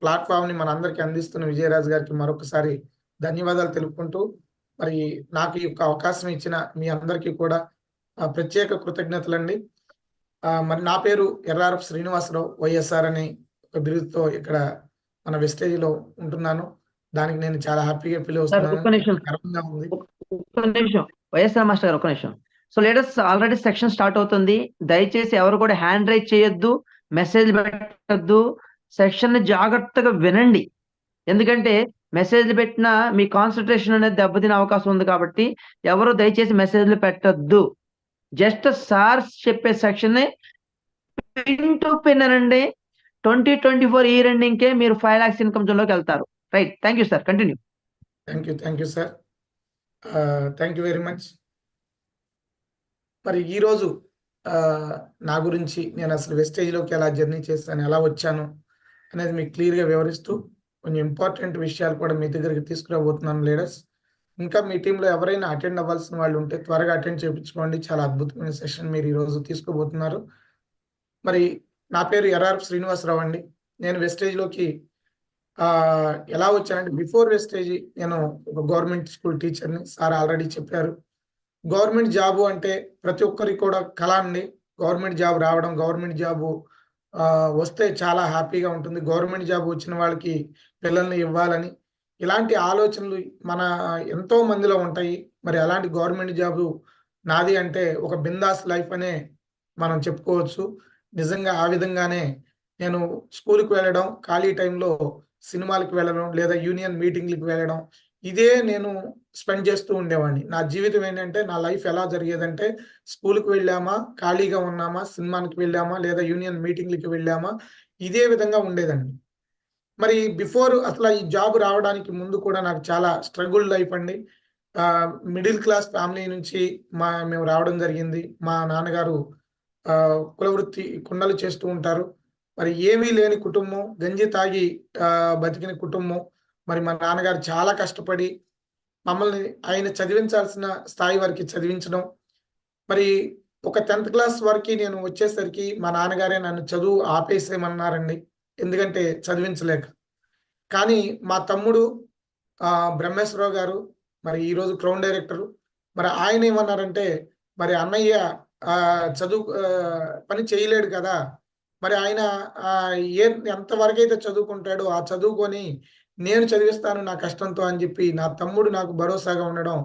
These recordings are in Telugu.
ప్లాట్ఫామ్ని మనందరికీ అందిస్తున్న విజయరాజు గారికి మరొకసారి ధన్యవాదాలు తెలుపుకుంటూ, మరి నాకు ఈ యొక్క అవకాశం ఇచ్చిన మీ అందరికీ కూడా ప్రత్యేక కృతజ్ఞతలండి. మరి నా పేరు ఎర్రారపు శ్రీనివాసరావు వైఎస్ఆర్ అనే ఒక బిరుదుతో ఇక్కడ మన వెస్టేజ్లో ఉంటున్నాను. దానికి నేను చాలా హ్యాపీగా ఫీల్ సార్ అవుతున్నాను. ఒక్క నిమిషం గర్వంగా ఉంది. ఒక్క నిమిషం వైఎస్ఆర్ మాస్టర్ గారు ఒక్క నిమిషం. So latest already section start అవుతుంది. దయచేసి ఎవరు కూడా హ్యాండ్ రైజ్ చేయొద్దు, మెసేజ్ పెట్టద్దు. సెక్షన్ ని జాగ్రత్తగా వినండి. ఎందుకంటే మెసేజ్లు పెట్టినా మీ కాన్సన్ట్రేషన్ అనేది దెబ్బతినే అవకాశం ఉంది కాబట్టి ఎవరు దయచేసి మెసేజ్లు పెట్టద్దు. జస్ట్ సార్స్ చెప్పే సెక్షన్ ని పిన్ టు పిన్ అనండి. 2024 ఈ ఎండింగ్ కే మీరు 5 lakhs ఇన్కమ్ జోన్ లోకి వెళ్తారు. Right, thank you sir, continue. Thank you sir. Thank you very much. మరి ఈరోజు నా గురించి నేను అసలు వెస్టేజ్లోకి ఎలా జర్నీ చేస్తాను, ఎలా వచ్చాను అనేది మీకు క్లియర్గా వివరిస్తూ కొంచెం ఇంపార్టెంట్ విషయాలు కూడా మీ దగ్గరికి తీసుకురాబోతున్నాను లీడర్స్. ఇంకా మీ టీంలో ఎవరైనా అటెండ్ అవ్వాల్సిన వాళ్ళు ఉంటే త్వరగా అటెండ్ చేయించుకోండి. చాలా అద్భుతమైన సెషన్ మీరు ఈరోజు తీసుకోబోతున్నారు. మరి నా పేరు ఎర్రారపు శ్రీనివాసరావు అండి. నేను వెస్టేజ్లోకి ఎలా వచ్చానంటే, బిఫోర్ వెస్టేజ్ నేను ఒక గవర్నమెంట్ స్కూల్ టీచర్ని. సార్ ఆల్రెడీ చెప్పారు. గవర్నమెంట్ జాబు అంటే ప్రతి ఒక్కరికి కూడా కళ అండి. గవర్నమెంట్ జాబ్ రావడం, గవర్నమెంట్ జాబు వస్తే చాలా హ్యాపీగా ఉంటుంది. గవర్నమెంట్ జాబ్ వచ్చిన వాళ్ళకి పిల్లల్ని ఇవ్వాలని ఇలాంటి ఆలోచనలు మన ఎంతో మందిలో ఉంటాయి. మరి అలాంటి గవర్నమెంట్ జాబు నాది అంటే ఒక బిందాస్ లైఫ్ అనే మనం చెప్పుకోవచ్చు. నిజంగా ఆ విధంగానే నేను స్కూల్కి వెళ్ళడం, ఖాళీ టైంలో సినిమాలకు వెళ్ళడం లేదా యూనియన్ మీటింగ్లకు వెళ్ళడం, ఇదే నేను స్పెండ్ చేస్తూ ఉండేవాడిని. నా జీవితం ఏంటంటే, నా లైఫ్ ఎలా జరిగేదంటే, స్కూల్కి వెళ్ళామా, ఖాళీగా ఉన్నామా, సినిమాకి వెళ్ళామా లేదా యూనియన్ మీటింగ్లకి వెళ్ళామా, ఇదే విధంగా ఉండేదండి. మరి బిఫోర్ అసలు ఈ జాబ్ రావడానికి ముందు కూడా నాకు చాలా స్ట్రగుల్ లైఫ్ అండి. మిడిల్ క్లాస్ ఫ్యామిలీ నుంచి మేము రావడం జరిగింది. మా నాన్నగారు కులవృత్తి కుండలు చేస్తూ ఉంటారు. మరి ఏమీ లేని కుటుంబం, గంజి తాగి బతికిన కుటుంబం. మరి మా నాన్నగారు చాలా కష్టపడి మమ్మల్ని ఆయన చదివించాల్సిన స్థాయి వరకు చదివించడం. మరి ఒక 10th క్లాస్ వరకు నేను వచ్చేసరికి మా నాన్నగారే నన్ను చదువు ఆపేసేయమన్నారండి. ఎందుకంటే చదివించలేక. కానీ మా తమ్ముడు బ్రహ్మేశ్వరరావు గారు మరి ఈరోజు క్రౌన్ డైరెక్టరు. మరి ఆయన ఏమన్నారంటే, మరి అన్నయ్య చదువు పని చేయలేడు కదా! మరి ఆయన ఎంతవరకైతే చదువుకుంటాడో ఆ చదువుకొని నేను చదివిస్తాను నా కష్టంతో అని చెప్పి నా తమ్ముడు నాకు భరోసాగా ఉండడం,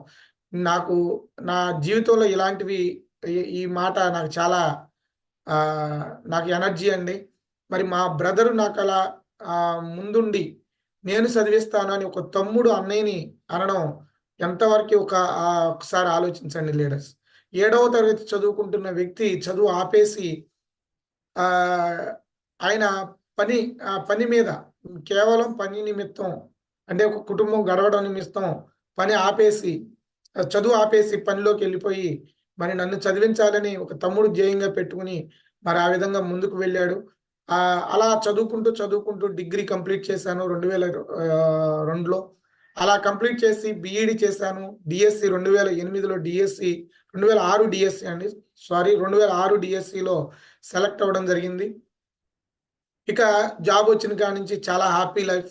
నాకు నా జీవితంలో ఇలాంటివి ఈ మాట నాకు చాలా నాకు ఎనర్జీ అండి. మరి మా బ్రదరు నాకు అలా ముందుండి నేను చదివిస్తాను అని ఒక తమ్ముడు అన్నయ్యని అనడం ఎంతవరకు ఒకసారి ఆలోచించండి లీడర్స్. 7వ తరగతి చదువుకుంటున్న వ్యక్తి చదువు ఆపేసి ఆయన పని మీద కేవలం పని నిమిత్తం, అంటే ఒక కుటుంబం గడవడం నిమిత్తం పని ఆపేసి, చదువు ఆపేసి పనిలోకి వెళ్ళిపోయి మరి నన్ను చదివించాలని ఒక తమ్ముడు ధ్యేయంగా పెట్టుకుని మరి ఆ విధంగా ముందుకు వెళ్ళాడు. అలా చదువుకుంటూ డిగ్రీ కంప్లీట్ చేశాను 2002లో. అలా కంప్లీట్ చేసి బీఈడి చేశాను. డిఎస్సి 2008లో డిఎస్సి 2006 డిఎస్సి అండి. 2006 డిఎస్సిలో సెలెక్ట్ అవ్వడం జరిగింది. ఇక జాబ్ వచ్చిన కాడి నుంచి చాలా హ్యాపీ లైఫ్,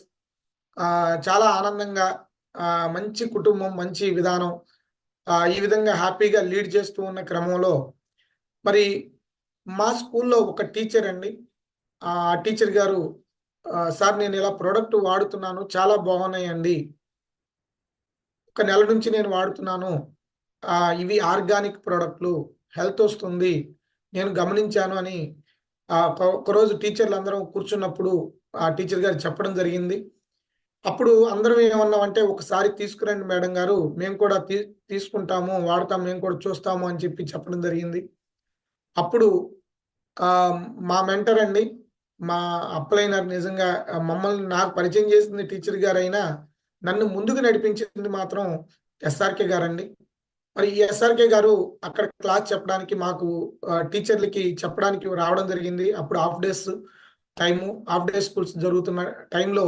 చాలా ఆనందంగా, మంచి కుటుంబం, మంచి విధానం, ఈ విధంగా హ్యాపీగా లీడ్ చేస్తూ ఉన్న క్రమంలో మరి మా స్కూల్లో ఒక టీచర్ అండి. ఆ టీచర్ గారు, సార్ నేను ఇలా ప్రోడక్ట్ వాడుతున్నాను, చాలా బాగున్నాయండి, ఒక నెల నుంచి నేను వాడుతున్నాను, ఇవి ఆర్గానిక్ ప్రోడక్ట్లు, హెల్త్ వస్తుంది, నేను గమనించాను అని ఒకరోజు టీచర్లు అందరం కూర్చున్నప్పుడు ఆ టీచర్ గారు చెప్పడం జరిగింది. అప్పుడు అందరం ఏమన్నామంటే, ఒకసారి తీసుకురండి మేడం గారు, మేము కూడా తీసుకుంటాము, వాడతాము, మేము కూడా చూస్తాము అని చెప్పడం జరిగింది. అప్పుడు మా మెంటర్ అండి, మా అప్లైనర్, నిజంగా మమ్మల్ని నాకు పరిచయం చేసింది టీచర్ గారైనా నన్ను ముందుకు నడిపించింది మాత్రం ఎస్ఆర్కే గారండి. మరి ఈ ఎస్ఆర్కే గారు అక్కడ క్లాస్ చెప్పడానికి మాకు టీచర్లకి చెప్పడానికి రావడం జరిగింది. అప్పుడు హాఫ్ డే స్కూల్స్ జరుగుతున్న టైంలో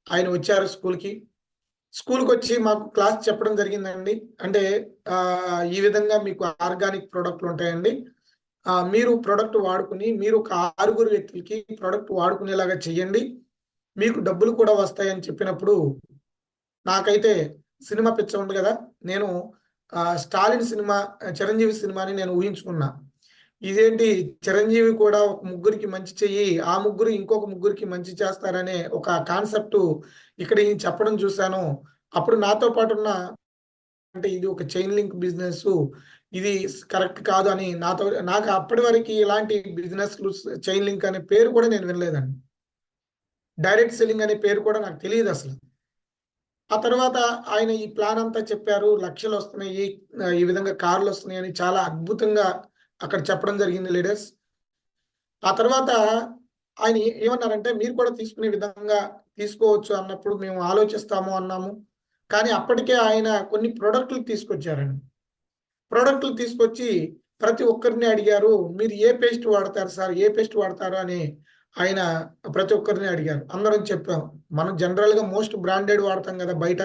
ఆయన వచ్చారు స్కూల్కి వచ్చి మాకు క్లాస్ చెప్పడం జరిగిందండి. అంటే ఈ విధంగా మీకు ఆర్గానిక్ ప్రోడక్ట్లు ఉంటాయండి, మీరు ప్రోడక్ట్ వాడుకుని మీరు ఒక 6 వ్యక్తులకి ప్రోడక్ట్ వాడుకునేలాగా చెయ్యండి, మీకు డబ్బులు కూడా వస్తాయని చెప్పినప్పుడు నాకైతే సినిమా పిచ్చ ఉంది కదా, నేను స్టాలిన్ సినిమా, చిరంజీవి సినిమాని నేను ఊహించుకున్నా. ఇదేంటి చిరంజీవి కూడా ఒక ముగ్గురికి మంచి చెయ్యి, ఆ ముగ్గురు ఇంకొక ముగ్గురికి మంచి చేస్తారనే ఒక కాన్సెప్ట్ ఇక్కడ ఈయన చెప్పడం చూశాను. అప్పుడు నాతో పాటు ఉన్న, అంటే ఇది ఒక చైన్ లింక్ బిజినెస్, ఇది కరెక్ట్ కాదు అని నాకు అప్పటి వరకు ఇలాంటి బిజినెస్ చైన్ లింక్ అనే పేరు కూడా నేను వినలేదండి. డైరెక్ట్ సెల్లింగ్ అనే పేరు కూడా నాకు తెలియదు అసలు. ఆ తర్వాత ఆయన ఈ ప్లాన్ అంతా చెప్పారు. లక్షలు వస్తున్నాయి, ఈ విధంగా కార్లు వస్తున్నాయి అని చాలా అద్భుతంగా అక్కడ చెప్పడం జరిగింది లీడర్స్. ఆ తర్వాత ఆయన ఏమన్నారంటే, మీరు కూడా తీసుకునే విధంగా తీసుకోవచ్చు అన్నప్పుడు మేము ఆలోచిస్తాము అన్నాము. కానీ అప్పటికే ఆయన కొన్ని ప్రొడక్టులు తీసుకొచ్చారండి. ప్రొడక్టులు తీసుకొచ్చి ప్రతి ఒక్కరిని అడిగారు, మీరు ఏ పేస్ట్ వాడతారు సార్, ఏ పేస్ట్ వాడతారు అని ఆయన ప్రతి ఒక్కరిని అడిగారు. అందరం చెప్పాము. మనం జనరల్‌గా మోస్ట్ బ్రాండెడ్ వాడతాం కదా బయట.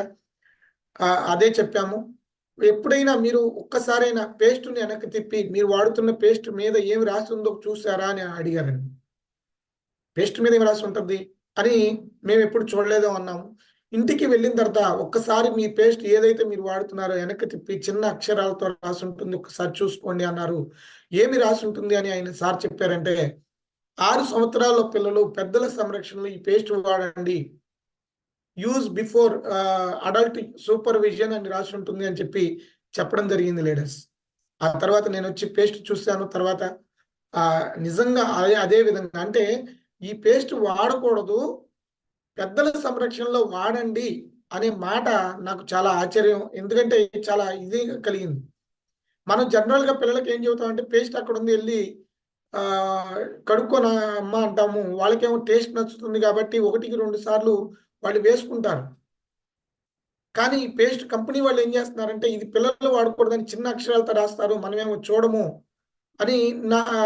అదే చెప్పాము. ఎప్పుడైనా మీరు ఒక్కసారైనా పేస్ట్‌ని వెనక్కి తిప్పి మీరు వాడుతున్న పేస్ట్ మీద ఏమి రాసి ఉందో చూసారా అని అడిగారండి. పేస్ట్ మీద ఏమి రాసి ఉంటది అని మేమెప్పుడు చూడలేదు అన్నాము. ఇంటికి వెళ్ళిన తర్వాత ఒక్కసారి మీ పేస్ట్ ఏదైతే మీరు వాడుతున్నారో వెనక్కి తిప్పి చిన్న అక్షరాలతో రాసి ఉంటుంది, ఒక్కసారి చూసుకోండి అన్నారు. ఏమి రాసి ఉంటుంది అని ఆయన సార్ చెప్పారంటే, 6 సంవత్సరాల పిల్లలు పెద్దల సంరక్షణలో ఈ పేస్ట్ వాడండి. యూజ్ బిఫోర్ అడల్ట్ సూపర్విజన్ అని రాసి ఉంటుంది అని చెప్పడం జరిగింది లీడర్స్. ఆ తర్వాత నేనొచ్చి పేస్ట్ చూసాను. తర్వాత నిజంగా అదే విధంగా అంటే ఈ పేస్ట్ వాడకూడదు, పెద్దల సంరక్షణలో వాడండి అనే మాట నాకు చాలా ఆశ్చర్యం. ఎందుకంటే చాలా ఇది కలిగింది. మనం జనరల్‌గా పిల్లలకి ఏం చెబుతామంటే, పేస్ట్ అక్కడుంది ఎళ్లి కడుక్కొని అమ్మ అంటాము. వాళ్ళకేమో టేస్ట్ నచ్చుతుంది కాబట్టి 1కి 2 సార్లు వాళ్ళు వేసుకుంటారు. కానీ ఈ పేస్ట్ కంపెనీ వాళ్ళు ఏం చేస్తున్నారంటే, ఇది పిల్లలు వాడకూడదని చిన్న అక్షరాలతో రాస్తారు, మనమేమో చూడము అని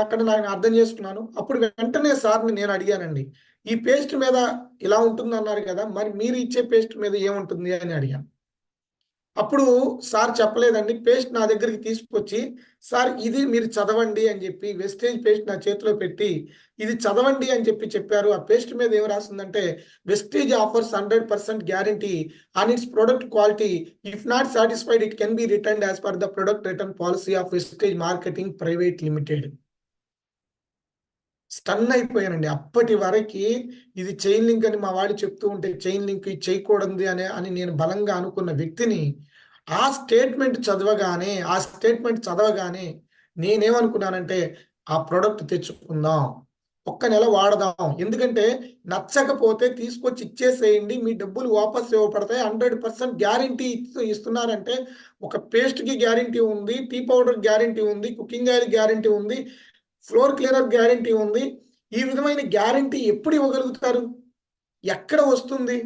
అక్కడ నేను అర్థం చేసుకున్నాను. అప్పుడు వెంటనే సార్‌ని నేను అడిగానండి. ఈ పేస్ట్ మీద ఇలా ఉంటుందన్నారు కదా, మరి మీరు ఇచ్చే పేస్ట్ మీద ఏముంటుంది అని అడిగాను. అప్పుడు సార్ చెప్పలేదండి. పేస్ట్ నా దగ్గరికి తీసుకొచ్చి, సార్ ఇది మీరు చదవండి అని చెప్పి వెస్టేజ్ పేస్ట్ నా చేతిలో పెట్టి, ఇది చదవండి అని చెప్పారు. ఆ పేస్ట్ మీద ఏమి రాసిందంటే, Vestige offers 100% guarantee on its product quality. If not satisfied it can be returned as per the product return policy of Vestige marketing private limited. Stun అయిపోయానండి. అప్పటి వరకి ఇది చైన్ లింక్ అని మా వాళ్ళు చెప్తూ ఉంటే, చైన్ లింక్ ఇది చేయకూడదు అని నేను బలంగా అనుకున్న వ్యక్తిని, ఆ స్టేట్మెంట్ చదవగానే నేనేమనుకున్నానంటే, ఆ ప్రొడక్ట్ తెచ్చుకుందాం, ఒక్క నెల వాడదాం. ఎందుకంటే నచ్చకపోతే తీసుకొచ్చి ఇచ్చేసేయండి, మీ డబ్బులు వాపస్ ఇవ్వబడతాయి. 100% గ్యారంటీ ఇస్తున్నారంటే, ఒక పేస్ట్‌కి గ్యారంటీ ఉంది, టీ పౌడర్ గ్యారంటీ ఉంది, కుకింగ్ ఆయిల్ గ్యారంటీ ఉంది, ఫ్లోర్ క్లీనర్ గ్యారంటీ ఉంది. ఈ విధమైన గ్యారంటీ ఎప్పుడు ఇవ్వగలుగుతారు? ఎక్కడ వస్తుంది?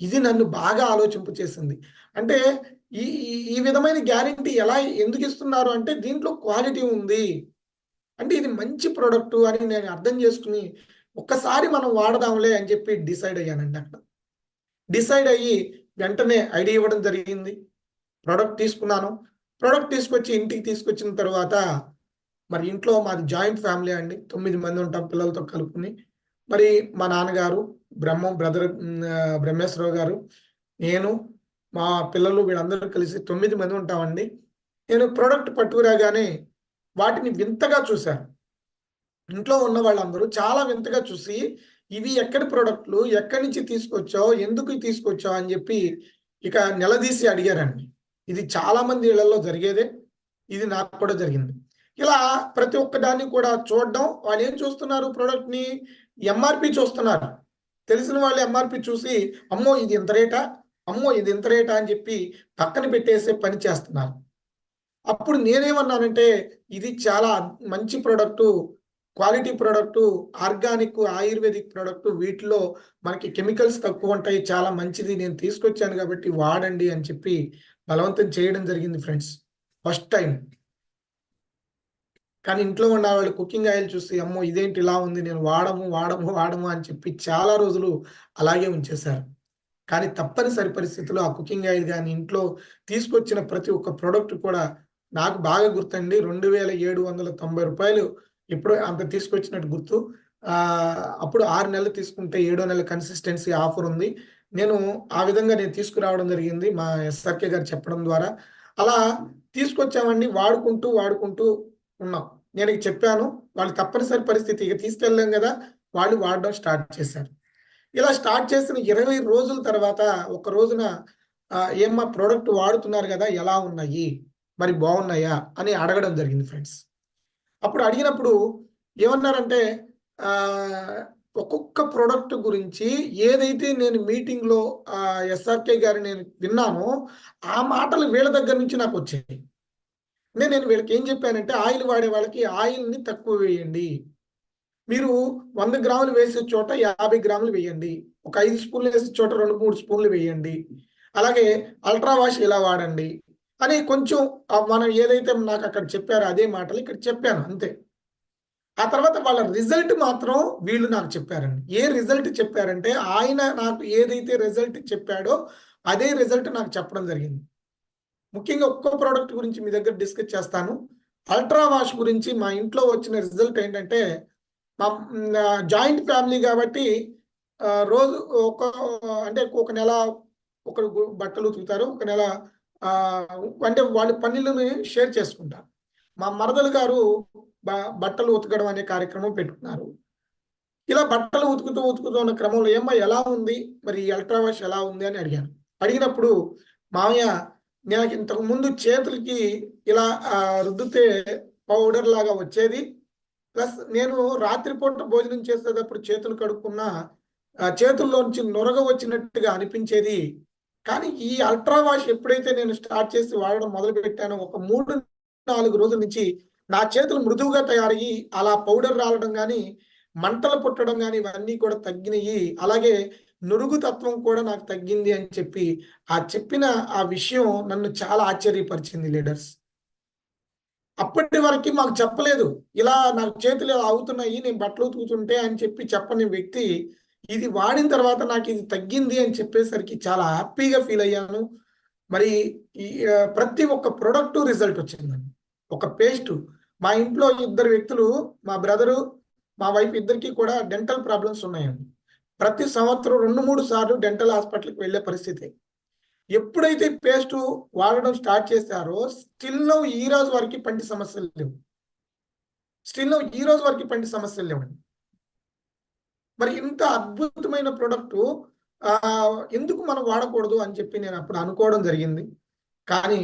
ఇది నన్ను బాగా ఆలోచింపచేసింది. అంటే ఈ ఈ విధమైన గ్యారంటీ ఎందుకు ఇస్తున్నారు అంటే, దీంట్లో క్వాలిటీ ఉంది, అంటే ఇది మంచి ప్రొడక్టు అని నేను అర్థం చేసుకొని, ఒక్కసారి మనం వాడదాంలే అని చెప్పి డిసైడ్ అయ్యానండి అక్కడ. డిసైడ్ అయ్యి వెంటనే ఐడీ ఇవ్వడం జరిగింది. ప్రొడక్ట్ తీసుకున్నాను. ప్రొడక్ట్ తీసుకొచ్చి ఇంటికి తీసుకొచ్చిన తర్వాత, మరి ఇంట్లో మాది జాయింట్ ఫ్యామిలీ అండి. 9 మంది ఉంటాం పిల్లలతో కలుపుకొని. మరి మా నాన్నగారు, బ్రహ్మేశ్వరరావు గారు, నేను, మా పిల్లలు వీళ్ళందరూ కలిసి 9 మంది ఉంటామండి. నేను ప్రొడక్ట్ పట్టుకురాగానే వాటిని వింతగా చూశాను. ఇంట్లో ఉన్న వాళ్ళందరూ చాలా వింతగా చూసి, ఇవి ఎక్కడి ప్రొడక్ట్‌లు, ఎక్కడి నుంచి తీసుకొచ్చావు, ఎందుకు తీసుకొచ్చావు అని చెప్పి ఇక నిలదీసి అడిగారండి. ఇది చాలా మంది ఇళ్లలో జరిగేదే. ఇది నాకు కూడా జరిగింది. ఇలా ప్రతి ఒక్క దాన్ని కూడా చూడడం, వాళ్ళు ఏం చూస్తున్నారు, ప్రొడక్ట్‌ని ఎంఆర్‌పి చూస్తున్నారు. తెలిసిన వాళ్ళు ఎంఆర్‌పి చూసి, అమ్మో ఇది ఇంత రేటా, అమ్మో ఇది ఇంత రేటా అని చెప్పి పక్కన పెట్టేసే పని చేస్తున్నారు. అప్పుడు నేనేమన్నానంటే, ఇది చాలా మంచి product, quality product, organic, ayurvedic product, వీటిలో మనకి కెమికల్స్ తక్కువ ఉంటాయి, చాలా మంచిది, నేను తీసుకొచ్చాను కాబట్టి వాడండి అని చెప్పి బలవంతం చేయడం జరిగింది ఫ్రెండ్స్, ఫస్ట్ టైం. కానీ ఇంట్లో ఉన్న వాళ్ళు కుకింగ్ ఆయిల్ చూసి, అమ్మో ఇదేంటి ఇలా ఉంది, నేను వాడము అని చెప్పి చాలా రోజులు అలాగే ఉంచేశారు. కానీ తప్పనిసరి పరిస్థితిలో ఆ కుకింగ్ ఆయిల్ గాని, ఇంట్లో తీసుకొచ్చిన ప్రతి ఒక్క ప్రొడక్ట్ కూడా నాకు బాగా గుర్తండి. రూ. 2,790 ఎప్పుడో అంత తీసుకొచ్చినట్టు గుర్తు. అప్పుడు 6 నెలలు తీసుకుంటే ఏడో నెల కన్సిస్టెన్సీ ఆఫర్ ఉంది. నేను ఆ విధంగా నేను తీసుకురావడం జరిగింది. మా ఎస్ఆర్‌కే గారు చెప్పడం ద్వారా. అలా తీసుకొచ్చామండి. వాడుకుంటూ ఉన్నాం. నేను చెప్పాను. వాళ్ళు తప్పనిసరి పరిస్థితి ఇక తీసుకెళ్ళలేం గదా! వాళ్ళు వాడడం స్టార్ట్ చేశారు. ఇలా స్టార్ట్ చేసిన 20 రోజుల తర్వాత ఒక రోజున "ఏమ్మా ప్రొడక్ట్ వాడుతున్నారు గదా! ఎలా ఉన్నాయి? మరి బావున్నాయా?" అని అడగడం జరిగింది ఫ్రెండ్స్. అప్పుడు అడిగినప్పుడు ఏమన్నారంటే ఆహ్, ఒక్కొక్క ప్రొడక్ట్ గురించి ఏదైతే నేను మీటింగ్‌లో ఎస్ఆర్‌కే గారి నేను విన్నానో, ఆ మాటలు వీళ్ళ దగ్గర నుంచి నాకొచ్చాయి. నేను వీళ్ళకి ఏం చెప్పానంటే, ఆయిల్ వాడే వాళ్ళకి ఆయిల్‌ని తక్కువ వేయండి. మీరు 100 గ్రాములు వేసే చోట 50 గ్రాములు వేయండి. ఒక 5 స్పూన్లు వేసే చోట 2, 3 స్పూన్లు వేయండి. అలాగే అల్ట్రా వాష్ ఇలా వాడండి. అని కొంచెం మనం ఏదైతే నాకక్కడ చెప్పారో అదే మాటలు ఇక్కడ చెప్పాను అంతే. ఆ తర్వాత వాళ్ళ రిజల్ట్ మాత్రం వీళ్ళు నాకు చెప్పారండి. ఏ రిజల్ట్ చెప్పారంటే, ఆయన నాకు ఏదైతే రిజల్ట్ చెప్పాడో, అదే రిజల్ట్ నాకు చెప్పడం జరిగింది. ముఖ్యంగా ఒక్కో ప్రొడక్ట్ గురించి మీ దగ్గర డిస్కస్ చేస్తాను. అల్ట్రా వాష్ గురించి మా ఇంట్లో వచ్చిన రిజల్ట్ ఏంటంటే, జాయింట్ ఫ్యామిలీ గాబట్టి రోజు ఒక అంటే ఒక నెల ఒకరు బట్టలు ఉతుకుతారు. ఒక నెల అంటే వాళ్ళ పనులను షేర్ చేసుకుంటారు. మా మరదలు గారు బ బట్టలు ఉతకడం అనే కార్యక్రమం పెట్టుకున్నారు. ఇలా బట్టలు ఉతుకుతూ ఉన్న క్రమంలో "ఏమ్మా ఎలా ఉంది? మరి ఈ అల్ట్రా వాష్ ఎలా ఉంది?" అని అడిగాను. అడిగినప్పుడు "మామయ్య నాకు ఇంతకుముందు చేతులకి ఇలా రుద్దితే పౌడర్ లాగా వచ్చేది. ప్లస్ నేను రాత్రిపూట భోజనం చేసేటప్పుడు చేతులు కడుక్కున్నా చేతుల్లోంచి నురగ వచ్చినట్టుగా అనిపించేది. కానీ ఈ అల్ట్రా వాష్ ఎప్పుడైతే నేను స్టార్ట్ చేసి వాడడం మొదలుపెట్టానో ఒక 3, 4 రోజుల నుంచి నా చేతులు మృదువుగా తయారయ్యి అలా పౌడర్ రాలడం గాని, మంటలు పుట్టడం గాని ఇవన్నీ కూడా తగ్గినయి. అలాగే నురుగు తత్వం కూడా నాకు తగ్గింది అని చెప్పి చెప్పిన ఆ విషయం నన్ను చాలా ఆశ్చర్యపరిచింది లీడర్స్. అప్పటి వరకి మాకు చెప్పలేదు. ఇలా నాకు చేతులు ఇలా అవుతున్నాయి. నేను బట్టలు ఉతుకుతుంటే అని చెప్పి చెప్పని వ్యక్తి, ఇది వాడిన తర్వాత నాకిది తగ్గింది అని చెప్పేసరికి చాలా హ్యాపీగా ఫీల్ అయ్యాను. మరి ఈ ప్రతి ఒక్క ప్రొడక్టు రిజల్ట్ వచ్చిందండి. ఒక పేస్టు మా ఇంట్లో ఇద్దరు వ్యక్తులు మా బ్రదరు, మా వైఫ్ ఇద్దరికీ కూడా డెంటల్ ప్రాబ్లమ్స్ ఉన్నాయండి. ప్రతి సంవత్సరం 2, 3 సార్లు డెంటల్ హాస్పిటల్‌కి వెళ్ళే పరిస్థితి. ఎప్పుడైతే పేస్టు వాడడం స్టార్ట్ చేశారో స్టిల్ నౌ ఈ రోజు వరకి పంటి సమస్యలు లేవు. స్టిల్ నౌ ఈ రోజు వరకి పంటి సమస్యలు లేవండి. మరి ఇంత అద్భుతమైన ప్రొడక్టు ఎందుకు మనం వాడకూడదు అని చెప్పి నేను అప్పుడు అనుకోవడం జరిగింది. కానీ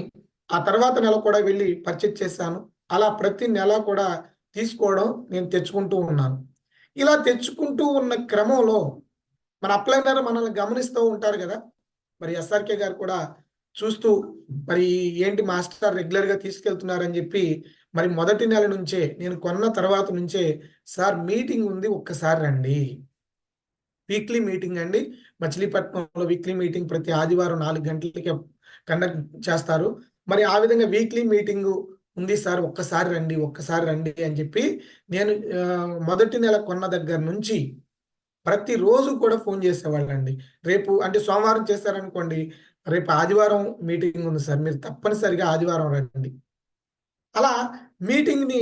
ఆ తర్వాత నెల కూడా వెళ్లి పర్చేజ్ చేశాను. అలా ప్రతి నెల కూడా తీసుకోవడం నేను తెచ్చుకుంటూ ఉన్నాను. ఇలా తెచ్చుకుంటూ ఉన్న క్రమంలో మన అప్లైనర్ మనల్ని గమనిస్తూ ఉంటారు గదా! మరి ఎస్ఆర్‌కే గారు కూడా చూస్తూ మరి ఏంటి మాస్టర్ రెగ్యులర్‌గా తీసుకెళ్తున్నారని జెప్పి మరి మొదటి నెల నుంచే నేను కొన్న తర్వాత నుంచే సార్ మీటింగ్ ఉంది ఒక్కసారి రండి. వీక్లీ మీటింగ్ అండి. మచిలీపట్నంలో వీక్లీ మీటింగ్ ప్రతి ఆదివారం 4 గంటలకి కండక్ట్ చేస్తారు. మరి ఆ విధంగా వీక్లీ మీటింగు ఉంది సార్ ఒక్కసారి రండి అని చెప్పి నేను మొదటి నెల కొన్న దగ్గర నుంచి ప్రతిరోజు కూడా ఫోను చేసేవాళ్ళండి. రేపు అంటే సోమవారం చేశారనుకోండి, రేపు ఆదివారం మీటింగ్ ఉంది సార్. మీరు తప్పనిసరిగా ఆదివారం రండి. అలా మీటింగ్‌ని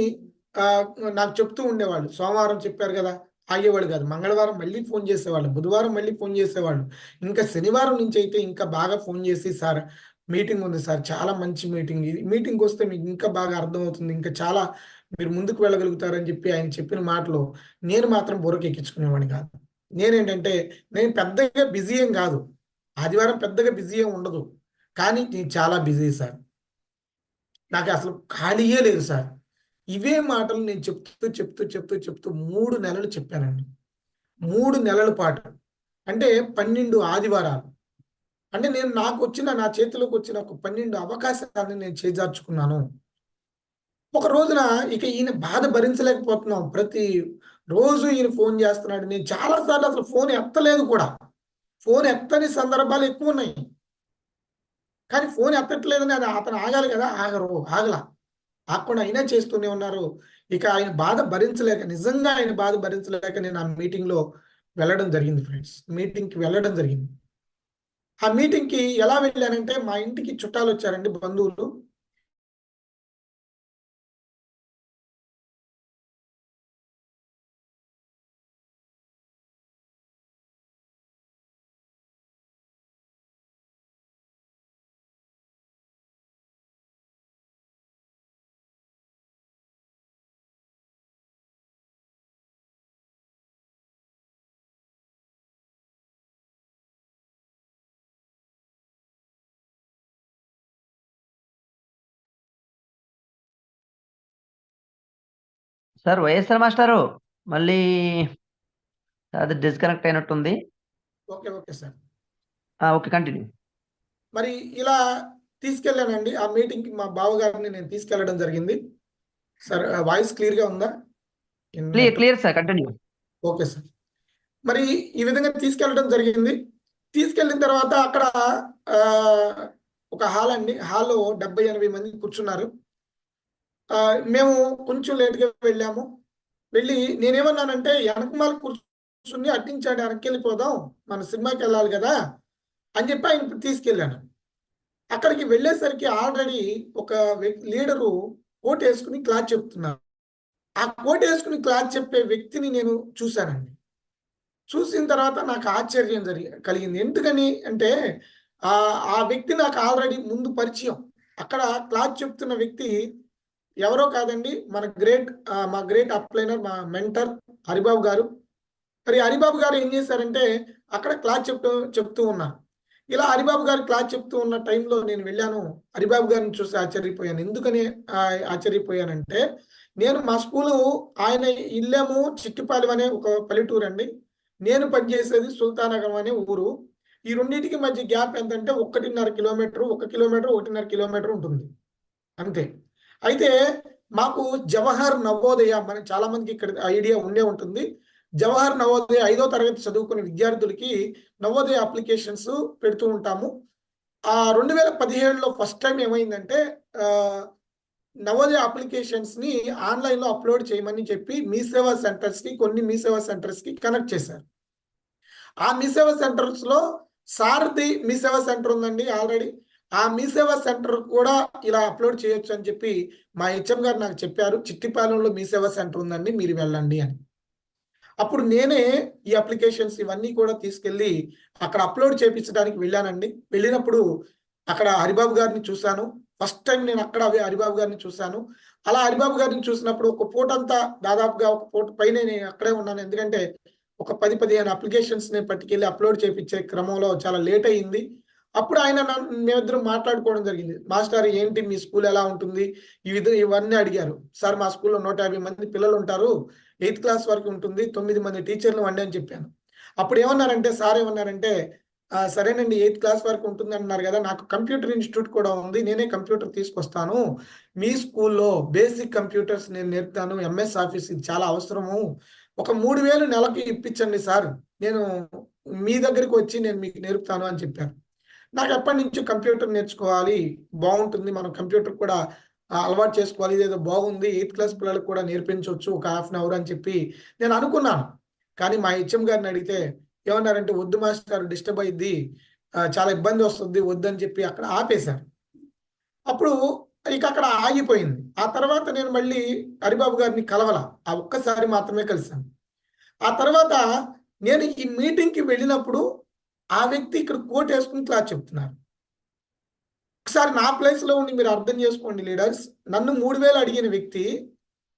ఆహ్, నాకు చెప్తూ ఉండేవాళ్ళు. సోమవారం చెప్పారు గదా! ఆగేవాళ్ళు గాదు. మంగళవారం మళ్ళీ ఫోను చేసేవాళ్ళు. బుధవారం మళ్ళీ ఫోను చేసేవాళ్ళు. ఇంకా శనివారం నుంచయితే ఇంకా బాగా ఫోను చేసి, "సార్ మీటింగ్ ఉంది సార్. చాలా మంచి మీటింగ్ ఇది. మీటింగ్‌కొస్తే మీకు ఇంకా బాగా అర్థమవుతుంది. ఇంకా చాలా మీరు ముందుకు వెళ్ళగలుగుతారని" చెప్పి ఆయన చెప్పిన మాటలు నేను మాత్రం బుర్రకెక్కించుకునేవాడిని కాదు. నేనేంటంటే, నేను పెద్దగా బిజీ ఏం గాదు. ఆదివారం పెద్దగా బిజీ ఏం ఉండదు. కానీ నేను చాలా బిజీ సార్. నాకసలు ఖాళీయే లేదు సార్. ఇవే మాటలు నేను చెప్తూ 3 నెలలు చెప్పానండి. 3 నెలల పాటు. అంటే 12 ఆదివారాలు. అంటే నేను నా చేతిలోకొచ్చిన ఒక 12 అవకాశాన్ని నేను చేజార్చుకున్నాను. ఒక రోజున ఇక ఈయన బాధ భరించలేకపోతున్నాం. ప్రతి రోజు ఈయన ఫోను జేస్తున్నాడు. నేను చాలా సార్లు అసలు ఫోను ఎత్తలేదు కూడా. ఫోను ఎత్తని సందర్భాలు ఎక్కువున్నాయి. కానీ ఫోను ఎత్తట్లేదని అది అతను ఆగాలి గదా! ఆగల. ఆగకుండా అయినా చేస్తూనే ఉన్నారు. ఇక ఆయన బాధ భరించలేక నిజంగా ఆయన బాధ భరించలేక నేను ఆ మీటింగ్‌లో వెళ్ళడం జరిగింది ఫ్రెండ్స్. మీటింగ్‌కి వెళ్ళడం జరిగింది. ఆ మీటింగ్‌కి ఎలా వెళ్ళానంటే మా ఇంటికి చుట్టాలొచ్చారండి బంధువులు. సార్ వైఎస్ఆర్ మాస్టారు మళ్ళీ అది డిస్కనెక్ట్ అయినట్టుంది. Okay, okay sir. Okay, continue. మరి ఇలా తీసుకెళ్ళానండి ఆ మీటింగ్కి. మా బావగారిని నేను తీసుకెళ్ళడం జరిగింది. సార్ వాయిస్ క్లియర్గా ఉందా? Clear sir, continue. Okay sir. మరి ఈ విధంగా తీసుకెళ్ళడం జరిగింది. తీసుకెళ్ళిన తర్వాత అక్కడ ఆ, ఒక హాల్ అండి. హాల్లో 70-80 మంది కూర్చున్నారు. మేము కొంచెం లేట్గా వెళ్ళాము. వెళ్ళి నేనేమన్నానంటే వెనకమాల కూర్చుని అట్టించాడు, వెనక్కి వెళ్ళిపోదాం, మన సినిమాకి వెళ్ళాలి కదా అని చెప్పి ఆయన తీసుకెళ్ళాను. అక్కడికి వెళ్ళేసరికి ఆల్రెడీ ఒక లీడరు కోట్ వేసుకుని క్లాస్ చెప్తున్నారు. ఆ కోట్ వేసుకుని క్లాస్ చెప్పే వ్యక్తిని నేను చూశానండి. చూసిన తర్వాత నాకు ఆశ్చర్యం కలిగింది. ఎందుకని అంటే ఆ వ్యక్తి నాకు ఆల్రెడీ ముందు పరిచయం. అక్కడ క్లాస్ చెప్తున్న వ్యక్తి ఎవరో కాదండి, మా గ్రేట్ అప్లైనర్, మా మెంటర్ హరిబాబు గారు. మరి హరిబాబు గారు ఏం చేశారంటే అక్కడ క్లాస్ చెప్తూ ఉన్నారు. ఇలా హరిబాబు గారు క్లాస్ చెప్తూ ఉన్న టైంలో నేను వెళ్ళాను. హరిబాబు గారిని చూసి ఆశ్చర్యపోయాను. ఎందుకని ఆశ్చర్యపోయానంటే, నేను మా స్కూలు, ఆయన ఇల్లేమో చిట్టిపాలెం అనే ఒక పల్లెటూరు అండి. నేను పనిచేసేది సుల్తానగరం అనే ఊరు. ఈ రెండింటికి మధ్య గ్యాప్ ఎంతంటే 1.5 కిలోమీటర్, 1 కిలోమీటర్, 1.5 కిలోమీటర్ ఉంటుంది అంతే. అయితే మాకు జవహర్ నవోదయ, మన చాలా మందికి ఇక్కడ ఐడియా ఉండే ఉంటుంది. జవహర్ నవోదయ 5వ తరగతి చదువుకునే విద్యార్థులకి నవోదయ అప్లికేషన్స్ పెడుతూ ఉంటాము. 2017లో ఫస్ట్ టైం ఏమైందంటే నవోదయ అప్లికేషన్స్ ని ఆన్లైన్ లో అప్లోడ్ చేయమని చెప్పి కొన్ని మీ సేవా సెంటర్స్ కి కనెక్ట్ చేశారు. ఆ మీ సేవా సెంటర్స్ లో సారథి మీ సేవా సెంటర్ ఉందండి ఆల్రెడీ. ఆ మీ సేవా సెంటర్ కూడా ఇలా అప్లోడ్ చేయొచ్చు అని చెప్పి మా హెచ్ఎం గారు నాకు చెప్పారు. చిట్టిపాలెంలో మీ సేవా సెంటర్ ఉందండి, మీరు వెళ్ళండి అని. అప్పుడు నేనే ఈ అప్లికేషన్స్ ఇవన్నీ కూడా తీసుకెళ్ళి అక్కడ అప్లోడ్ చేయించడానికి వెళ్ళానండి. వెళ్ళినప్పుడు అక్కడ హరిబాబు గారిని చూశాను. ఫస్ట్ టైం నేను అక్కడ హరిబాబు గారిని చూశాను. అలా హరిబాబు గారిని చూసినప్పుడు ఒక పూట అంతా, దాదాపుగా ఒక పూట పైన నేను అక్కడే ఉన్నాను. ఎందుకంటే ఒక 10-15 అప్లికేషన్స్ నేను పట్టుకెళ్ళి అప్లోడ్ చేయించే క్రమంలో చాలా లేట్ అయ్యింది. అప్పుడు ఆయన మేమిద్దరం మాట్లాడుకోవడం జరిగింది. మాస్టర్ ఏంటి మీ స్కూల్ ఎలా ఉంటుంది, ఇవన్నీ అడిగారు. సార్ మా స్కూల్లో 150 మంది పిల్లలు ఉంటారు, 8th క్లాస్ వరకు ఉంటుంది, 9 మంది టీచర్లు వండి అని చెప్పాను. అప్పుడు ఏమన్నారంటే, సార్ ఏమన్నారంటే, సరేనండి 8th క్లాస్ వరకు ఉంటుంది అన్నారు కదా, నాకు కంప్యూటర్ ఇన్స్టిట్యూట్ కూడా ఉంది, నేనే కంప్యూటర్ తీసుకొస్తాను, మీ స్కూల్లో బేసిక్ కంప్యూటర్స్ నేను నేర్పుతాను, ఎంఎస్ ఆఫీస్ ఇది చాలా అవసరము, ఒక 3000 నెలకి ఇప్పించండి సార్, నేను మీ దగ్గరికి వచ్చి నేను మీకు నేర్పుతాను అని చెప్పాను. నాకు ఎప్పటి నుంచో కంప్యూటర్ నేర్చుకోవాలి, బాగుంటుంది, మనం కంప్యూటర్ కూడా అలవాటు చేసుకోవాలి, ఇదేదో బాగుంది, 8th క్లాస్ పిల్లలకు కూడా నేర్పించవచ్చు ఒక ½ అన్ అవర్ అని చెప్పి నేను అనుకున్నాను. కానీ మా హెచ్ఎం గారిని అడిగితే ఏమన్నారంటే, వద్దు మాస్టర్ డిస్టర్బ్ అయ్యిద్ది, చాలా ఇబ్బంది వస్తుంది, వద్దని చెప్పి అక్కడ ఆపేశారు. అప్పుడు ఇక అక్కడ ఆగిపోయింది. ఆ తర్వాత నేను మళ్ళీ హరిబాబు గారిని కలవాల, ఆ ఒక్కసారి మాత్రమే కలిశాను. ఆ తర్వాత నేను ఈ మీటింగ్కి వెళ్ళినప్పుడు ఆ వ్యక్తి ఇక్కడ కోట్ వేసుకుని క్లాస్ చెప్తున్నారు. ఒకసారి నా ప్లేస్లో ఉండి మీరు అర్థం చేసుకోండి లీడర్స్. నన్ను 3000 అడిగిన వ్యక్తి,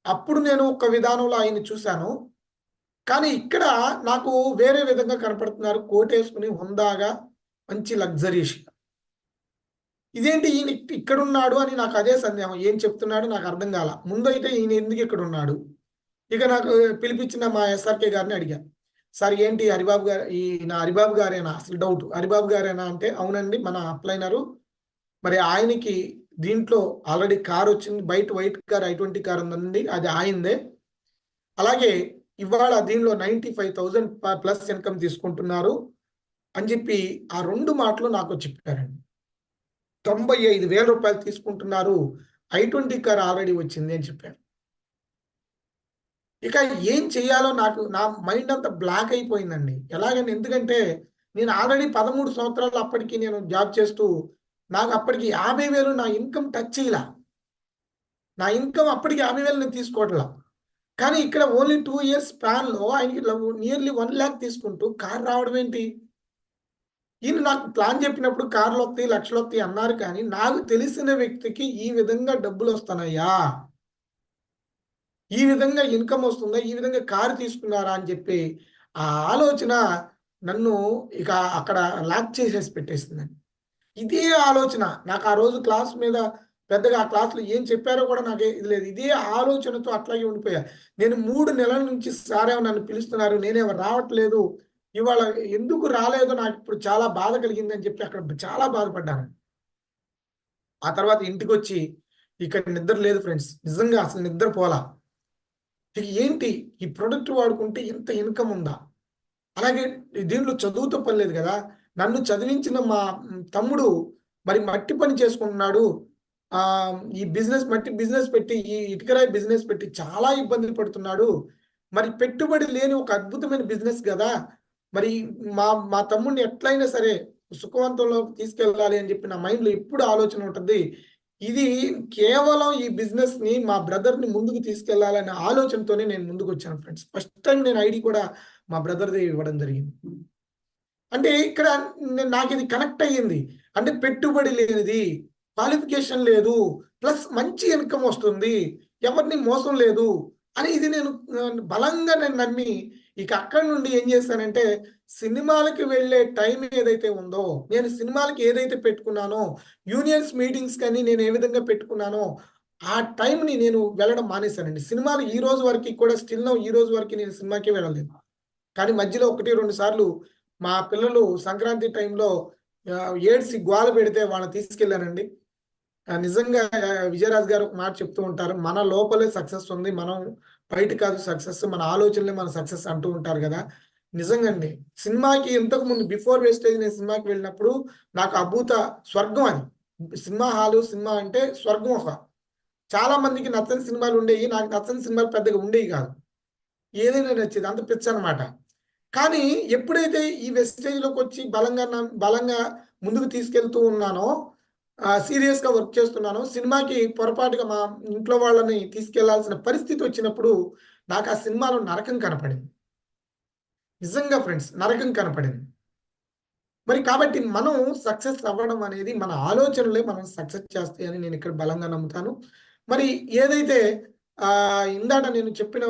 అప్పుడు నేను ఒక విధానంలో ఆయన్ని చూశాను. కానీ ఇక్కడ నాకు వేరే విధంగా కనపడుతున్నారు, కోట్ వేసుకుని హుందాగా, మంచి లగ్జరీష్గా. ఇదేంటి ఈయన ఇక్కడ ఉన్నాడు అని నాకు అదే సందేహం. ఏం చెప్తున్నాడు నాకు అర్థం కాల. ముందైతే ఈయన ఎందుకు ఇక్కడ ఉన్నాడు? ఇక నాకు పిలిపించిన మా ఎస్ఆర్కే గారిని అడిగా, సార్ ఏంటి హరిబాబు గారు, నా హరిబాబు గారేనా? అసలు డౌట్, హరిబాబు గారేనా అంటే, అవునండి మన అప్లైనరు, మరి ఆయనకి దీంట్లో ఆల్రెడీ కార్ వచ్చింది, బయట వైట్ కార్ i20 కార్ ఉందండి, అది ఆయనదే. అలాగే ఇవాళ దీనిలో 95,000 ప్లస్ ఇన్కమ్ తీసుకుంటున్నారు అని చెప్పి ఆ 2 మాటలు నాకు చెప్పారండి. 95,000 రూపాయలు తీసుకుంటున్నారు, i20 కార్ ఆల్రెడీ వచ్చింది అని చెప్పారు. ఇక ఏం చేయాలో నాకు నా మైండ్ అంతా బ్లాక్ అయిపోయిందండి. ఎలాగని, ఎందుకంటే నేను ఆల్రెడీ 13 సంవత్సరాలు అప్పటికి నేను జాబ్ చేస్తూ, నాకు అప్పటికి 50,000 నా ఇన్కమ్ టచ్ చేయలా. నా ఇన్కమ్ అప్పటికి 50,000 నేను తీసుకోవట్లా. కానీ ఇక్కడ ఓన్లీ 2 ఇయర్స్ స్పాన్లో ఆయనకి నియర్లీ 1 lakh తీసుకుంటూ కార్ రావడం ఏంటి? ఈయన నాకు ప్లాన్ చెప్పినప్పుడు కార్లు వస్తాయి, లక్షలు వస్తాయి అన్నారు. కానీ నాకు తెలిసిన వ్యక్తికి ఈ విధంగా డబ్బులు వస్తున్నాయా, ఈ విధంగా ఇన్కమ్ వస్తుందా, ఈ విధంగా కారు తీసుకున్నారా అని చెప్పి ఆ ఆలోచన నన్ను ఇక అక్కడ లాక్ చేసేసి పెట్టేసిందండి. ఇదే ఆలోచన నాకు ఆ రోజు క్లాస్ మీద పెద్దగా ఆ క్లాస్‌లో ఏం చెప్పారో కూడా నాకే ఇది లేదు. ఇదే ఆలోచనతో అట్లాగే ఉండిపోయా. నేను 3 నెలల నుంచి సారేమో నన్ను పిలుస్తున్నారు. నేనేమో రావట్లేదు. ఇవాళ ఎందుకు రాలేదో నాకిప్పుడు చాలా బాధ కలిగిందని చెప్పి అక్కడ చాలా బాధపడ్డాను. ఆ తర్వాత ఇంటికొచ్చి ఇక నిద్ర లేదు ఫ్రెండ్స్. నిజంగా అసలు నిద్ర పోలా. ఇక ఏంటి ఈ ప్రొడక్ట్ వాడుకుంటే ఇంత ఇన్‌కమ్ ఉందా? అలాగే దీంట్లో చదువుతో పని లేదు గదా! నన్ను చదివించిన మా తమ్ముడు మరి మట్టి పని చేసుకుంటున్నాడు. ఈ మట్టి బిజినెస్ పెట్టి, ఈ ఇటుకరాయి బిజినెస్ పెట్టి చాలా ఇబ్బందులు పడుతున్నాడు. మరి పెట్టుబడి లేని ఒక అద్భుతమైన బిజినెస్ గదా! మరి మా మా తమ్ముడిని ఎట్లైనా సరే సుఖవంతంలోకి తీసుకెళ్ళాలి అని చెప్పి నా మైండ్‌లో ఎప్పుడు ఆలోచన ఉంటది. ఇది కేవలం ఈ బిజినెస్‌ని మా బ్రదర్‌ని ముందుకు తీసుకెళ్ళాలనే ఆలోచనతోనే నేను ముందుకొచ్చాను ఫ్రెండ్స్. ఫస్ట్ టైమ్ నేను ఐడీ కూడా మా బ్రదర్‌దే ఇవ్వడం జరిగింది. అంటే ఇక్కడ నాకిది కనెక్ట్ అయ్యింది. అంటే పెట్టుబడి లేనిది, క్వాలిఫికేషన్ లేదు, ప్లస్ మంచి ఇన్‌కమ్ వస్తుంది, ఎవరిని మోసం లేదు అని ఇది నేను బలంగా నేను నమ్మి, ఇక అక్కడి నుండి ఏం చేశానంటే, సినిమాలకి వెళ్ళే టైం ఏదైతే ఉందో, నేను సినిమాలకి ఏదైతే పెట్టుకున్నానో, యూనియన్స్ మీటింగ్స్‌కని నేను ఏ విధంగా పెట్టుకున్నానో, ఆ టైంని నేను వెళ్ళడం మానేశానండి. సినిమాలు ఈ రోజు వరకి కూడా స్టిల్ నౌ ఈ రోజు వరకి నేను సినిమాకే వెళ్ళలేదు. కానీ మధ్యలో 1, 2 సార్లు మా పిల్లలు సంక్రాంతి టైంలో ఏడ్సి గోల పెడితే వాళ్ళని తీసుకెళ్ళానండి. నిజంగా విజయరాజు గారు ఒక మాట చెప్తూ ఉంటారు. మన లోపలే సక్సెస్ ఉంది. మనం బయట కాదు సక్సెస్. మన ఆలోచనలే మన సక్సెస్ అంటూ ఉంటారు గదా! నిజంగా అండి. సినిమాకి ఇంతకుముందు బిఫోర్ వెస్టేజ్ నేను సినిమాకి వెళ్ళినప్పుడు నాకు అభూత స్వర్గం అది. సినిమా హాలు, సినిమా అంటే స్వర్గం చాలా మందికి నచ్చని సినిమాలుండేయి. నాకు నచ్చని సినిమాలు పెద్దగా ఉండేయి గాదు. ఏదైనా నచ్చేది. అంత పిచ్చనమాట. కానీ ఎప్పుడైతే ఈ వెస్టేజ్‌లోకొచ్చి బలంగా ముందుకు తీసుకెళ్తూ ఉన్నానో, సీరియస్‌గా వర్క్ చేస్తున్నానో, సినిమాకి పొరపాటుగా మా ఇంట్లో వాళ్ళని తీసుకెళ్లాల్సిన పరిస్థితొచ్చినప్పుడు, నాకు ఆ సినిమాలో నరకం కనపడింది. నిజంగా ఫ్రెండ్స్ నరకం కనపడింది. మరి కాబట్టి మనం సక్సెస్ అవ్వడం అనేది మన ఆలోచనలే మనం సక్సెస్ చేస్తాయని నేనిక్కడ బలంగా నమ్ముతాను. మరి ఏదైతే ఇందాక నేను చెప్పిన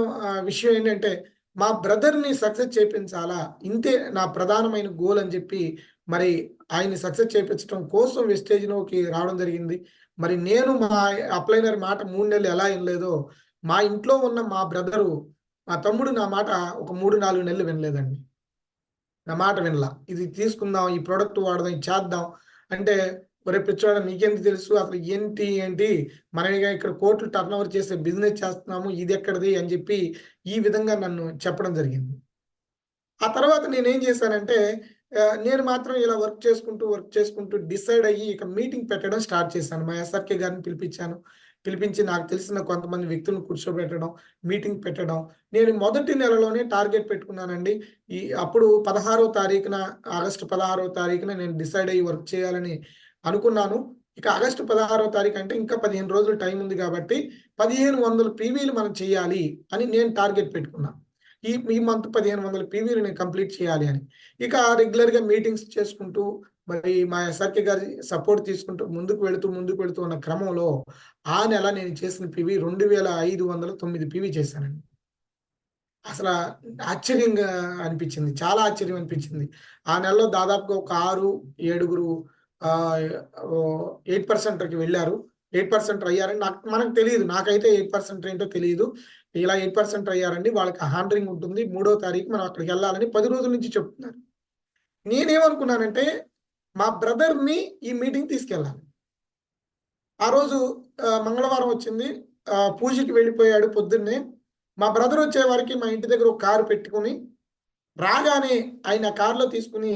విషయం ఏంటంటే, మా బ్రదర్‌ని సక్సెస్ చేపించాలా, ఇంతే నా ప్రధానమైన గోల్ అని చెప్పి, మరి ఆయన్ని సక్సెస్ చేపించడం కోసం వెస్టేజ్‌లోకి రావడం జరిగింది. మరి నేను మా అప్లైనర్ మాట 3 నెలలు ఎలా ఇనలేదో, మా ఇంట్లో ఉన్న మా బ్రదరు, మా తమ్ముడు నా మాట ఒక 3, 4 నెలలు వినలేదండి. నా మాట వినలా. ఇది తీసుకుందాం, ఈ ప్రొడక్ట్ వాడదాం, ఇది చేద్దాం అంటే, "ఒరేయ్ పిచ్చోడా నీకెందుకు తెలుసు? అసలు ఏంటి? మనమేగా ఇక్కడ కోట్లు టర్నోవర్ చేసే బిజినెస్ చేస్తున్నాము. ఇదెక్కడిది?" అని చెప్పి ఈ విధంగా నన్ను చెప్పడం జరిగింది. ఆ తర్వాత నేనేం చేశానంటే, నేను మాత్రం ఇలా వర్క్ చేసుకుంటూ డిసైడ్ అయ్యి ఇక మీటింగ్ పెట్టడం స్టార్ట్ చేశాను. మా ఎస్ఆర్‌కే గారిని పిలిపించాను. పిలిపించి నాకు తెలిసిన కొంతమంది వ్యక్తులను కూర్చోబెట్టడం, మీటింగ్ పెట్టడం. నేను మొదటి నెలలోనే టార్గెట్ పెట్టుకున్నానండి. అప్పుడు 16వ తారీఖున ఆగస్టు 16వ తారీఖున నేను డిసైడ్ అయ్యి వర్క్ చేయాలని అనుకున్నాను. ఇక ఆగస్టు 16వ తారీఖు అంటే ఇంకా 15 రోజులు టైం ఉంది కాబట్టి 1500 పీవీలు మనం చేయాలి అని నేను టార్గెట్ పెట్టుకున్నా. ఈ మంత్ 1500 పీవీలు నేను కంప్లీట్ చేయాలి అని. ఇక రెగ్యులర్‌గా మీటింగ్స్ చేసుకుంటూ, మరి మా ఎస్ఆర్‌కే గారి సపోర్ట్ తీసుకుంటూ ముందుకు వెళుతూ ఉన్న క్రమంలో ఆ నెల నేను చేసిన పీవీ 2509 పీవీ చేశానండి. అసల ఆశ్చర్యంగా అనిపించింది. చాలా ఆశ్చర్యం అనిపించింది. ఆ నెలలో దాదాపుగా ఒక 6, 7గురు ఆహ్, ఓహ్, 8%కి వెళ్లారు. 8% అయ్యారని మనకు తెలీదు. నాకైతే 8% ఏంటో తెలీదు. ఇలా 8% అయ్యారండి. వాళ్ళకి హాండరింగ్ ఉంటుంది. 3వ తారీఖు మనం అక్కడికెళ్ళాలని 10 రోజుల నుంచి చెప్తున్నారు. నేనేమనుకున్నానంటే, మా బ్రదర్‌ని ఈ మీటింగ్ తీసుకెళ్ళాలి. ఆ రోజు మంగళవారం వచ్చింది. పూజకి వెళ్ళిపోయాడు పొద్దున్నే. మా బ్రదర్ వచ్చేవరకి మా ఇంటి దగ్గర ఒక కారు పెట్టుకొని, రాగానే ఆయన కార్‌లో తీసుకొని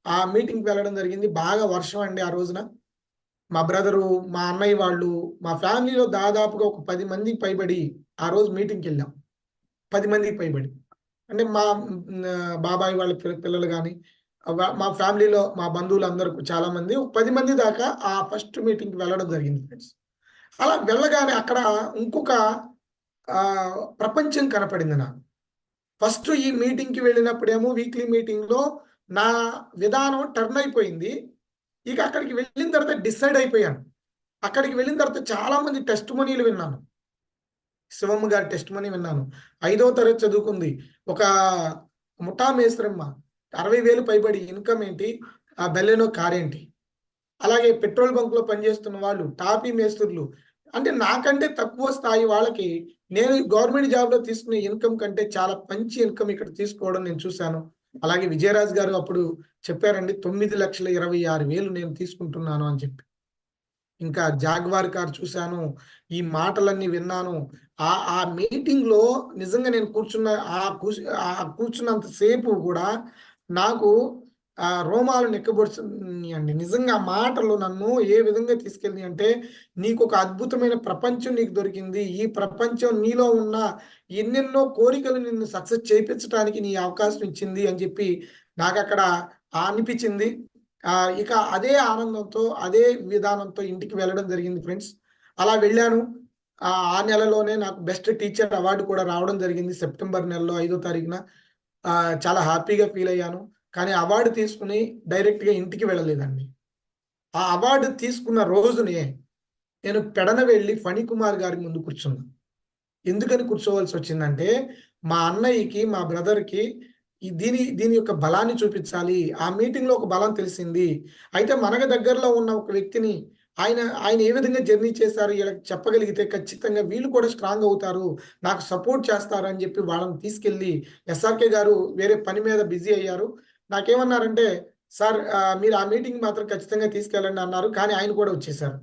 ఆ మీటింగ్‌కి వెళ్ళడం జరిగింది. బాగా వర్షం అండి ఆ రోజున. మా బ్రదరు, మా అన్నయ్య వాళ్ళు, మా ఫ్యామిలీలో దాదాపుగా ఒక 10 మందికి పైబడి ఆ రోజు మీటింగ్‌కెళ్ళాం. 10 మందికి పైబడి. అంటే మా బాబాయ్ వాళ్ళ పిల్లలు గాని, మా ఫ్యామిలీలో మా బంధువులందరూ చాలా మంది, ఒక 10 మంది దాకా ఆ ఫస్ట్ మీటింగ్‌కి వెళ్ళడం జరిగింది ఫ్రెండ్స్. అలా వెళ్ళగానే అక్కడ ఇంకొక ప్రపంచం కనపడింది నాకు. ఫస్ట్ ఈ మీటింగ్‌కి వెళ్ళినప్పుడేమో వీక్లీ మీటింగ్‌లో నా విధానం టర్న్ అయిపోయింది. ఇక అక్కడికి వెళ్ళిన తర్వాత డిసైడ్ అయిపోయాను. అక్కడికి వెళ్ళిన తర్వాత చాలా మంది టెస్టిమోనీలు విన్నాను. శివమ్మ గారి టెస్టిమనీ విన్నాను. 5వ తరగతి చదువుకుంది. ఒక ముఠా మేస్త్రమ్మ. 60,000 పైబడి ఇన్‌కమ్ ఏంటి? ఆ బెలెనో కారేంటి? అలాగే పెట్రోల్ బంక్‌లో పనిచేస్తున్న వాళ్ళు, టాపీ మేస్త్రులు అంటే నాకంటే తక్కువ స్థాయి వాళ్ళకి నేను గవర్నమెంట్ జాబ్‌లో తీసుకునే ఇన్‌కమ్ కంటే చాలా మంచి ఇన్‌కమ్ ఇక్కడ తీసుకోవడం నేను చూశాను. అలాగే విజయరాజు గారు అప్పుడు చెప్పారండి 9,26,000 నేను తీసుకుంటున్నాను అని చెప్పి. ఇంకా జాగ్వార్ కార్ చూశాను. ఈ మాటలన్నీ విన్నాను. ఆ మీటింగ్‌లో నిజంగా నేను కూర్చున్న కూర్చున్నంత సేపు గూడా నాకు రోమాలు నిక్కబొడిచినియండి. నిజంగా ఆ మాటలు నన్ను ఏ విధంగా తీసుకెళ్ళినియంటే, "నీకొక అద్భుతమైన ప్రపంచం నీకు దొరికింది. ఈ ప్రపంచం నీలో ఉన్న ఎన్నెన్నో కోరికలు నిన్ను సక్సెస్ చేపించటానికి నీ అవకాశం ఇచ్చింది" అని చెప్పి నాకక్కడ అనిపిచ్చింది. ఇక అదే ఆనందంతో, అదే విధానంతో ఇంటికి వెళ్ళడం జరిగింది ఫ్రెండ్స్. అలా వెళ్ళాను. ఆ నెలలోనే నాకు బెస్ట్ టీచర్ అవార్డ్ కూడా రావడం జరిగింది. సెప్టెంబర్ నెలలో 5వ తారీఖున. చాలా హ్యాపీగా ఫీల్ అయ్యాను. కానీ అవార్డ్ తీసుకొని డైరెక్ట్‌గా ఇంటికి వెళ్ళలేదండి. ఆ అవార్డ్ తీసుకున్న రోజునే నేను పెడన వెళ్లి ఫణికుమార్ గారి ముందు కూర్చున్నా. ఎందుకని కూర్చోవాల్సొచ్చిందంటే, మా అన్నయ్యకి, మా బ్రదర్‌కి దీని యొక్క బలాన్ని చూపించాలి. ఆ మీటింగ్‌లో ఒక బలం తెలిసింది. అయితే మనకు దగ్గరలో ఉన్న ఒక వ్యక్తిని ఆయన ఏ విధంగా జర్నీ చేశారు ఈళ్ళకి చెప్పగలిగితే ఖచ్చితంగా వీళ్ళు కూడా స్ట్రాంగ్ అవుతారు. నాకు సపోర్ట్ చేస్తారు అని చెప్పి వాళ్ళని తీసుకెళ్ళి ఎస్ఆర్‌కే గారు వేరే పని మీద బిజీ అయ్యారు. నాకేమన్నారంటే, "సార్ మీరు ఆ మీటింగ్‌కి మాత్రం ఖచ్చితంగా తీసుకెళ్ళండి" అన్నారు. కానీ ఆయన కూడా వచ్చేసారు.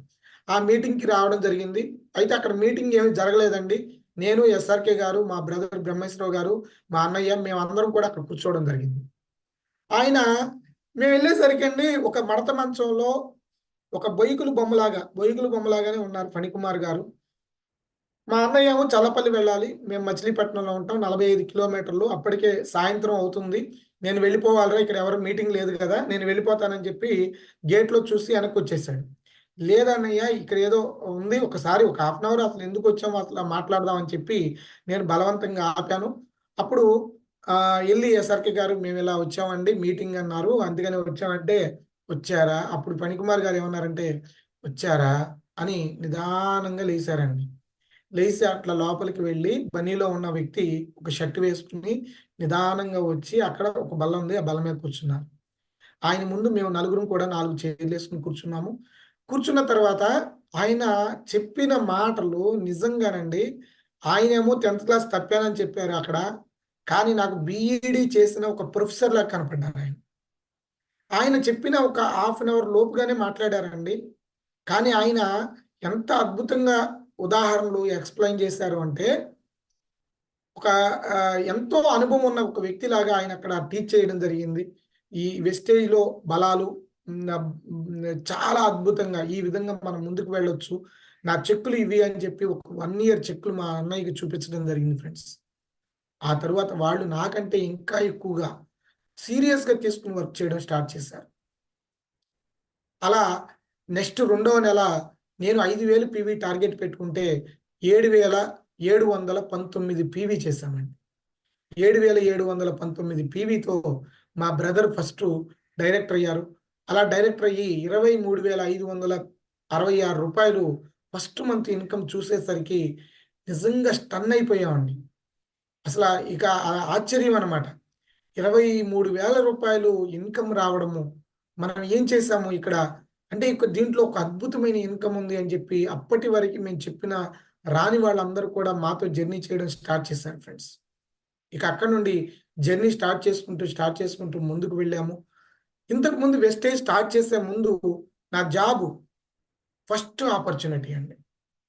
ఆ మీటింగ్‌కి రావడం జరిగింది. అయితే అక్కడ మీటింగ్ ఏమి జరగలేదండి. నేను, ఎస్ఆర్‌కే గారు, మా బ్రదర్ బ్రహ్మేశ్వరరావు గారు, మా అన్నయ్య మేమందరం కూడా అక్కడ కూర్చోవడం జరిగింది. ఆయన మేమెళ్ళేసరికండి ఒక మడత మంచంలో ఒక బొయకులు బొమ్మలాగానే ఉన్నారు ఫణికుమార్ గారు. మా అన్నయ్య ఏమో చల్లపల్లి వెళ్ళాలి. మేము మచిలీపట్నంలో ఉంటాం. 45 కిలోమీటర్లు. అప్పటికే సాయంత్రం అవుతుంది. నేను వెళ్ళిపోవాలిరా ఇక్కడ ఎవరు మీటింగ్ లేదు కదా! నేను వెళ్ళిపోతానని చెప్పి గేట్‌లో చూసి వెనక్కొచ్చేసాడు. లేదన్నయ్య ఇక్కడేదో ఉంది. ఒకసారి ఒక హాఫ్ అన్ అవర్ అసలు ఎందుకొచ్చామో అసల మాట్లాడదాం అని చెప్పి నేను బలవంతంగా ఆపాను. అప్పుడు ఎళ్లి ఎస్ఆర్‌కే గారు మేమిలా వచ్చామండి మీటింగ్ అన్నారు. అందుకని వచ్చామంటే, "వచ్చారా?" అప్పుడు ఫణికుమార్ గారు ఏమన్నారంటే, "వచ్చారా?" అని నిదానంగా లేసారండి. లేసి అట్లా లోపలికి వెళ్ళి బనీలో ఉన్న వ్యక్తి ఒక షర్ట్ వేసుకొని నిదానంగా వచ్చి అక్కడ ఒక బల్ల ఉంది. ఆ బల్ల మీద కూర్చున్నారు. ఆయన ముందు మేము నలుగురం కూడా 4 చైర్‌లేసుకొని కూర్చున్నాము. కూర్చున్న తర్వాత ఆయన చెప్పిన మాటలు నిజంగానండి ఆయనేమో 10థ్ క్లాస్ తప్పానని చెప్పారు అక్కడ. కానీ నాకు బీఈడీ చేసిన ఒక ప్రొఫెసర్‌లాగా కనపడ్డారాయన. ఆయన చెప్పిన ఒక హాఫ్ అన్ అవర్ లోపుగానే మాట్లాడారండి. కానీ ఆయన ఎంత అద్భుతంగా ఉదాహరణలు ఎక్స్‌ప్లెయిన్ చేశారు అంటే, ఒక ఎంతో అనుభవం ఉన్న ఒక వ్యక్తిలాగా ఆయన అక్కడ టీచ్ చేయడం జరిగింది. ఈ వెస్టేజ్‌లో బలాలు చాలా అద్భుతంగా ఈ విధంగా మనం ముందుకు వెళ్ళొచ్చు. నా చెక్కులు ఇవి అని చెప్పి ఒక 1 ఇయర్ చెక్కులు మా అన్నయ్యకి చూపించడం జరిగింది ఫ్రెండ్స్. ఆ తరువాత వాళ్ళు నాకంటే ఇంకా ఎక్కువగా సీరియస్‌గా తీసుకొని వర్క్ చేయడం స్టార్ట్ చేశారు. అలా నెక్స్ట్ రెండవ నెల నేను 5,000 పీవీ టార్గెట్ పెట్టుకుంటే 7,719 పీవీ చేశామండి. 7,719 పీవీతో మా బ్రదర్ ఫస్టు డైరెక్టర్ అయ్యారు. అలా డైరెక్టర్ అయ్యి రూ. 23,566 ఫస్ట్ మంత్ ఇన్‌కమ్ చూసేసరికి నిజంగా స్టన్ అయిపోయామండి. అసల ఇక ఆశ్చర్యం అన్నమాట. రూ. 23,000 ఇన్‌కమ్ రావడము. మనం ఏం చేశాము ఇక్కడ? అంటే దీంట్లో ఒక అద్భుతమైన ఇన్‌కమ్ ఉంది అని చెప్పి అప్పటి వరకి మేము చెప్పిన రాని వాళ్ళందరూ కూడా మాతో జర్నీ చేయడం స్టార్ట్ చేశారు ఫ్రెండ్స్. ఇక అక్కడి నుండి జర్నీ స్టార్ట్ చేసుకుంటూ ముందుకు వెళ్ళాము. ఇంతకుముందు వెస్టేజ్ స్టార్ట్ చేసే ముందు నా జాబు ఫస్ట్ ఆపర్చునిటీ అండి.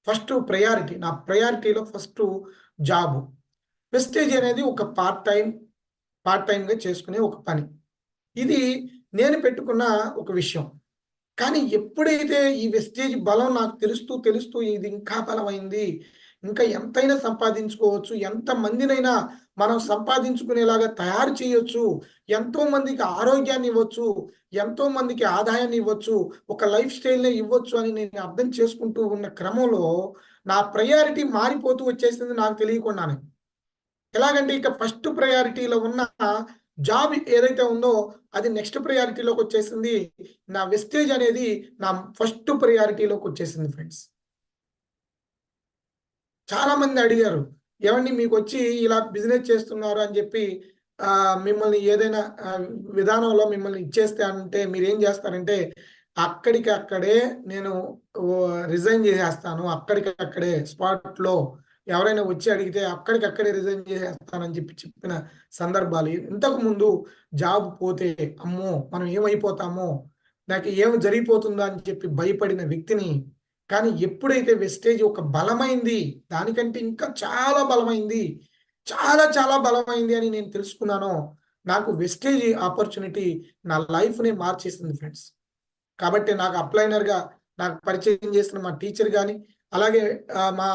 First priority. నా ప్రయారిటీలో ఫస్టు జాబు. వెస్టేజ్ అనేది ఒక పార్ట్ టైమ్‌గా చేసుకునే ఒక పని. ఇది నేను పెట్టుకున్న ఒక విషయం. కానీ ఎప్పుడైతే ఈ వెస్టేజ్ బలం నాకు తెలుస్తూ ఇది ఇంకా బలమైంది. ఇంకా ఎంతైనా సంపాదించుకోవచ్చు. ఎంతమందినైనా మనం సంపాదించుకునేలాగా తయారు చేయొచ్చు. ఎంతో మందికి ఆరోగ్యాన్ని ఇవ్వచ్చు. ఎంతో మందికి ఆదాయాన్ని ఇవ్వచ్చు. ఒక లైఫ్ స్టైల్‌నే ఇవ్వచ్చు అని నేను అర్థం చేసుకుంటూ ఉన్న క్రమంలో నా ప్రయారిటీ మారిపోతూ వచ్చేసింది నాకు తెలియకుండానే. ఎలాగంటే ఇక ఫస్ట్ ప్రయారిటీలో ఉన్న జాబ్ ఏదైతే ఉందో అది నెక్స్ట్ ప్రయారిటీలోకొచ్చేసింది. నా వెస్టేజ్ అనేది నా ఫస్ట్ ప్రయారిటీలోకొచ్చేసింది ఫ్రెండ్స్. చాలా మంది అడిగారు. ఏవండీ మీకొచ్చి ఇలా బిజినెస్ చేస్తున్నారు అని జెప్పి మిమ్మల్ని ఏదైనా విధానంలో మిమ్మల్ని ఇచ్చేస్తే అంటే మీరేం జేస్తారంటే, అక్కడికక్కడే నేను రిజైన్ చేసేస్తాను. అక్కడికక్కడే స్పాట్‌లో ఎవరైనా వచ్చి అడిగితే అక్కడికక్కడే రిజైన్ చేసేస్తానని చెప్పిన సందర్భాలు. ఇంతకుముందు జాబ్ పోతే అమ్మో! మనం ఏమైపోతామో, నాకు ఏమి జరిగిపోతుందో అని చెప్పి భయపడిన వ్యక్తిని, కానీ ఎప్పుడైతే వెస్టేజ్ ఒక బలమైంది, దానికంటే ఇంకా చాలా బలమైంది, చాలా బలమైంది అని నేను తెలుసుకున్నానో, నాకు వెస్టేజ్ ఆపర్చునిటీ నా లైఫ్‌నే మార్చేసింది ఫ్రెండ్స్. కాబట్టి నాకు అప్లైనర్‌గా నాకు పరిచయం చేసిన మా టీచర్ గాని, అలాగే మా